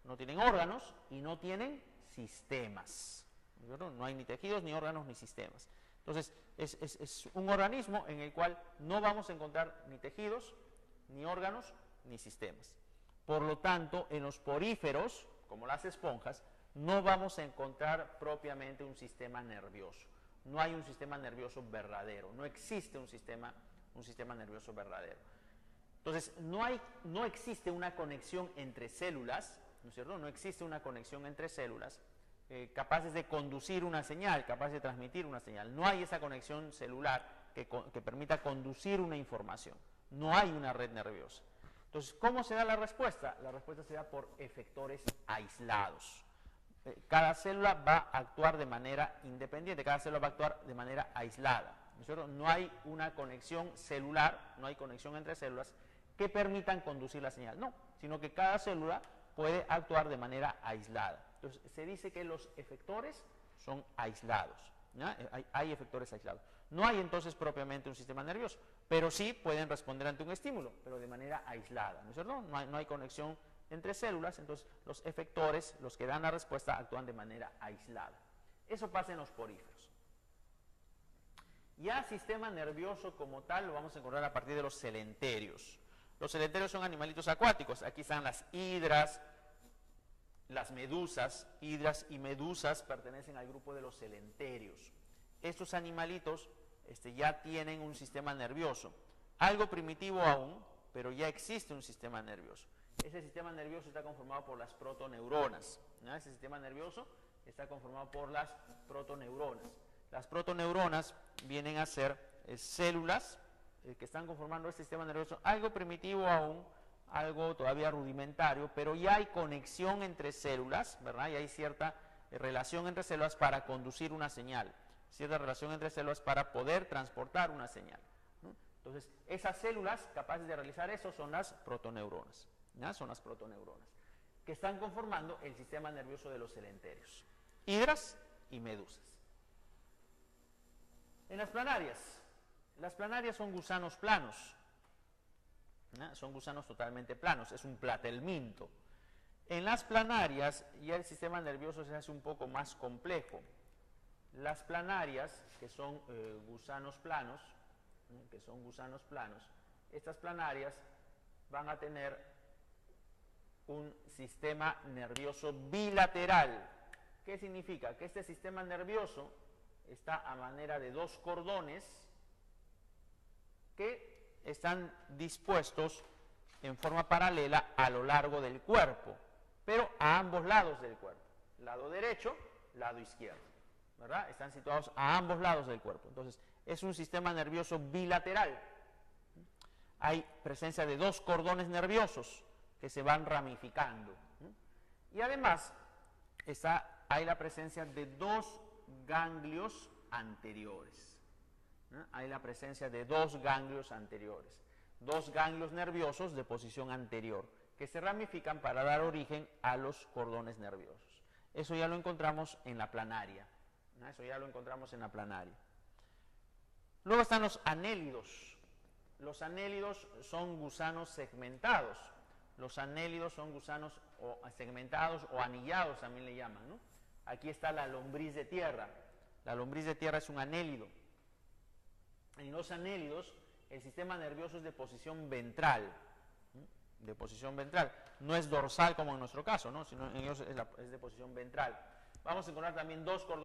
no tienen órganos y no tienen sistemas, ¿no es cierto? No hay ni tejidos, ni órganos, ni sistemas. Entonces, es un organismo en el cual no vamos a encontrar ni tejidos, ni órganos, ni sistemas. Por lo tanto, en los poríferos, como las esponjas, no vamos a encontrar propiamente un sistema nervioso. No hay un sistema nervioso verdadero, no existe un sistema nervioso verdadero. Entonces, no existe una conexión entre células, ¿no es cierto? No existe una conexión entre células capaces de conducir una señal, capaces de transmitir una señal. No hay esa conexión celular que permita conducir una información. No hay una red nerviosa. Entonces, ¿cómo se da la respuesta? La respuesta se da por efectores aislados. Cada célula va a actuar de manera independiente, cada célula va a actuar de manera aislada, ¿no es cierto? No hay una conexión celular, no hay conexión entre células que permitan conducir la señal. No, sino que cada célula puede actuar de manera aislada. Entonces, se dice que los efectores son aislados. Hay efectores aislados. No hay entonces propiamente un sistema nervioso, pero sí pueden responder ante un estímulo, pero de manera aislada, ¿no es cierto? No hay conexión entre células, entonces los efectores, los que dan la respuesta, actúan de manera aislada. Eso pasa en los poríferos. Ya sistema nervioso como tal lo vamos a encontrar a partir de los celenterios. Los celenterios son animalitos acuáticos. Aquí están las hidras, las medusas. Hidras y medusas pertenecen al grupo de los celenterios. Estos animalitos ya tienen un sistema nervioso. Algo primitivo aún, pero ya existe un sistema nervioso. Ese sistema nervioso está conformado por las protoneuronas. Ese sistema nervioso está conformado por las protoneuronas. Las protoneuronas vienen a ser células que están conformando este sistema nervioso, algo primitivo aún, algo todavía rudimentario, pero ya hay conexión entre células, ¿verdad? Y hay cierta relación entre células para conducir una señal, cierta relación entre células para poder transportar una señal, ¿no? Entonces, esas células capaces de realizar eso son las protoneuronas, ¿ya? Son las protoneuronas, que están conformando el sistema nervioso de los celenterios, hidras y medusas. En las planarias son gusanos planos, ¿no? Son gusanos totalmente planos, es un platelminto. En las planarias ya el sistema nervioso se hace un poco más complejo. Las planarias, que son gusanos planos, ¿no? Estas planarias van a tener un sistema nervioso bilateral. ¿Qué significa? Que este sistema nervioso está a manera de dos cordones que están dispuestos en forma paralela a lo largo del cuerpo, pero a ambos lados del cuerpo, lado derecho, lado izquierdo, ¿verdad? Están situados a ambos lados del cuerpo. Entonces, es un sistema nervioso bilateral. Hay presencia de dos cordones nerviosos que se van ramificando, ¿no? Y además hay la presencia de dos ganglios anteriores, ¿no? Hay la presencia de dos ganglios anteriores, dos ganglios nerviosos de posición anterior, que se ramifican para dar origen a los cordones nerviosos. Eso ya lo encontramos en la planaria, ¿no? Eso ya lo encontramos en la planaria. Luego están los anélidos. Los anélidos son gusanos segmentados. Los anélidos son gusanos segmentados o anillados, también le llaman, ¿no? Aquí está la lombriz de tierra. La lombriz de tierra es un anélido. En los anélidos, el sistema nervioso es de posición ventral. De posición ventral. No es dorsal como en nuestro caso, ¿no? Sino en ellos es de posición ventral. Vamos a encontrar también dos cordones.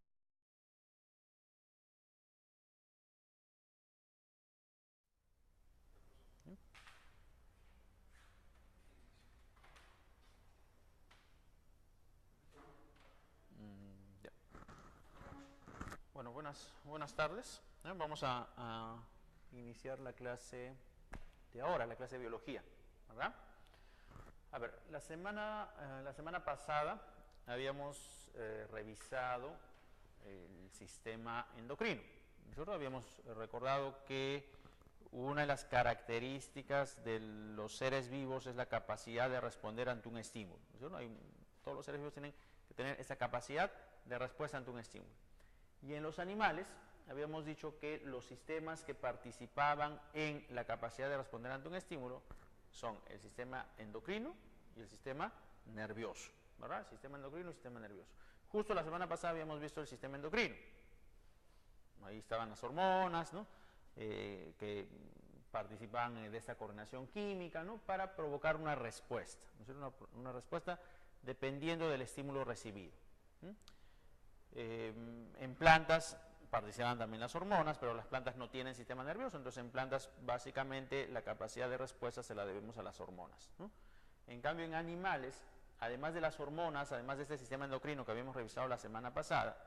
Bueno, buenas tardes. Vamos a iniciar la clase de ahora, la clase de biología, ¿verdad? A ver, la semana pasada habíamos revisado el sistema endocrino. Nosotros habíamos recordado que una de las características de los seres vivos es la capacidad de responder ante un estímulo, ¿no? Todos los seres vivos tienen que tener esa capacidad de respuesta ante un estímulo. Y en los animales habíamos dicho que los sistemas que participaban en la capacidad de responder ante un estímulo son el sistema endocrino y el sistema nervioso, ¿verdad? El sistema endocrino y el sistema nervioso. Justo la semana pasada habíamos visto el sistema endocrino. Ahí estaban las hormonas, ¿no? Que participaban de esta coordinación química, ¿no? Para provocar una respuesta, ¿no? Una respuesta dependiendo del estímulo recibido. En plantas participan también las hormonas, pero las plantas no tienen sistema nervioso, entonces en plantas básicamente la capacidad de respuesta se la debemos a las hormonas, ¿no? En cambio en animales, además de las hormonas, además de este sistema endocrino que habíamos revisado la semana pasada,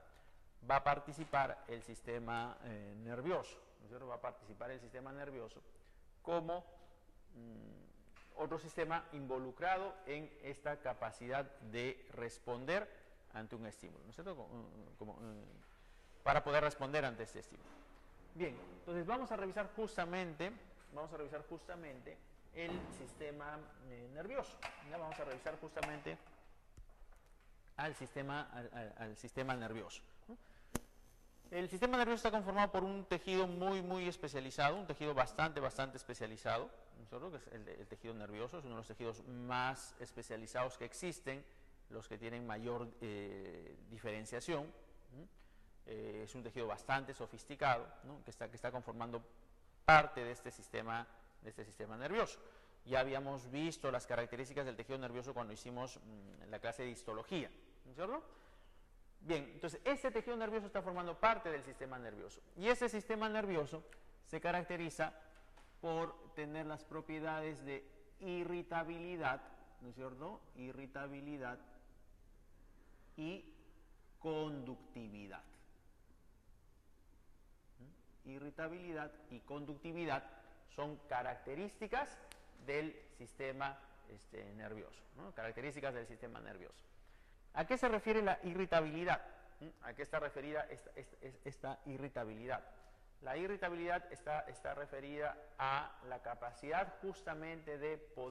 va a participar el sistema nervioso, ¿no es cierto? Va a participar el sistema nervioso como otro sistema involucrado en esta capacidad de responder ante un estímulo, ¿no es cierto? Para poder responder ante este estímulo. Bien, entonces vamos a revisar justamente el sistema nervioso. Ya vamos a revisar justamente al sistema nervioso. El sistema nervioso está conformado por un tejido muy especializado, un tejido bastante especializado, ¿no? Que es el tejido nervioso, es uno de los tejidos más especializados que existen, los que tienen mayor diferenciación. Es un tejido bastante sofisticado, ¿no? que está conformando parte de este sistema nervioso. Ya habíamos visto las características del tejido nervioso cuando hicimos la clase de histología, ¿no es cierto? Bien, entonces este tejido nervioso está formando parte del sistema nervioso. Y ese sistema nervioso se caracteriza por tener las propiedades de irritabilidad, ¿no es cierto? Irritabilidad y conductividad. Irritabilidad y conductividad son características del sistema nervioso, ¿no? Características del sistema nervioso. ¿A qué se refiere la irritabilidad? ¿A qué está referida esta irritabilidad? La irritabilidad está referida a la capacidad justamente de poder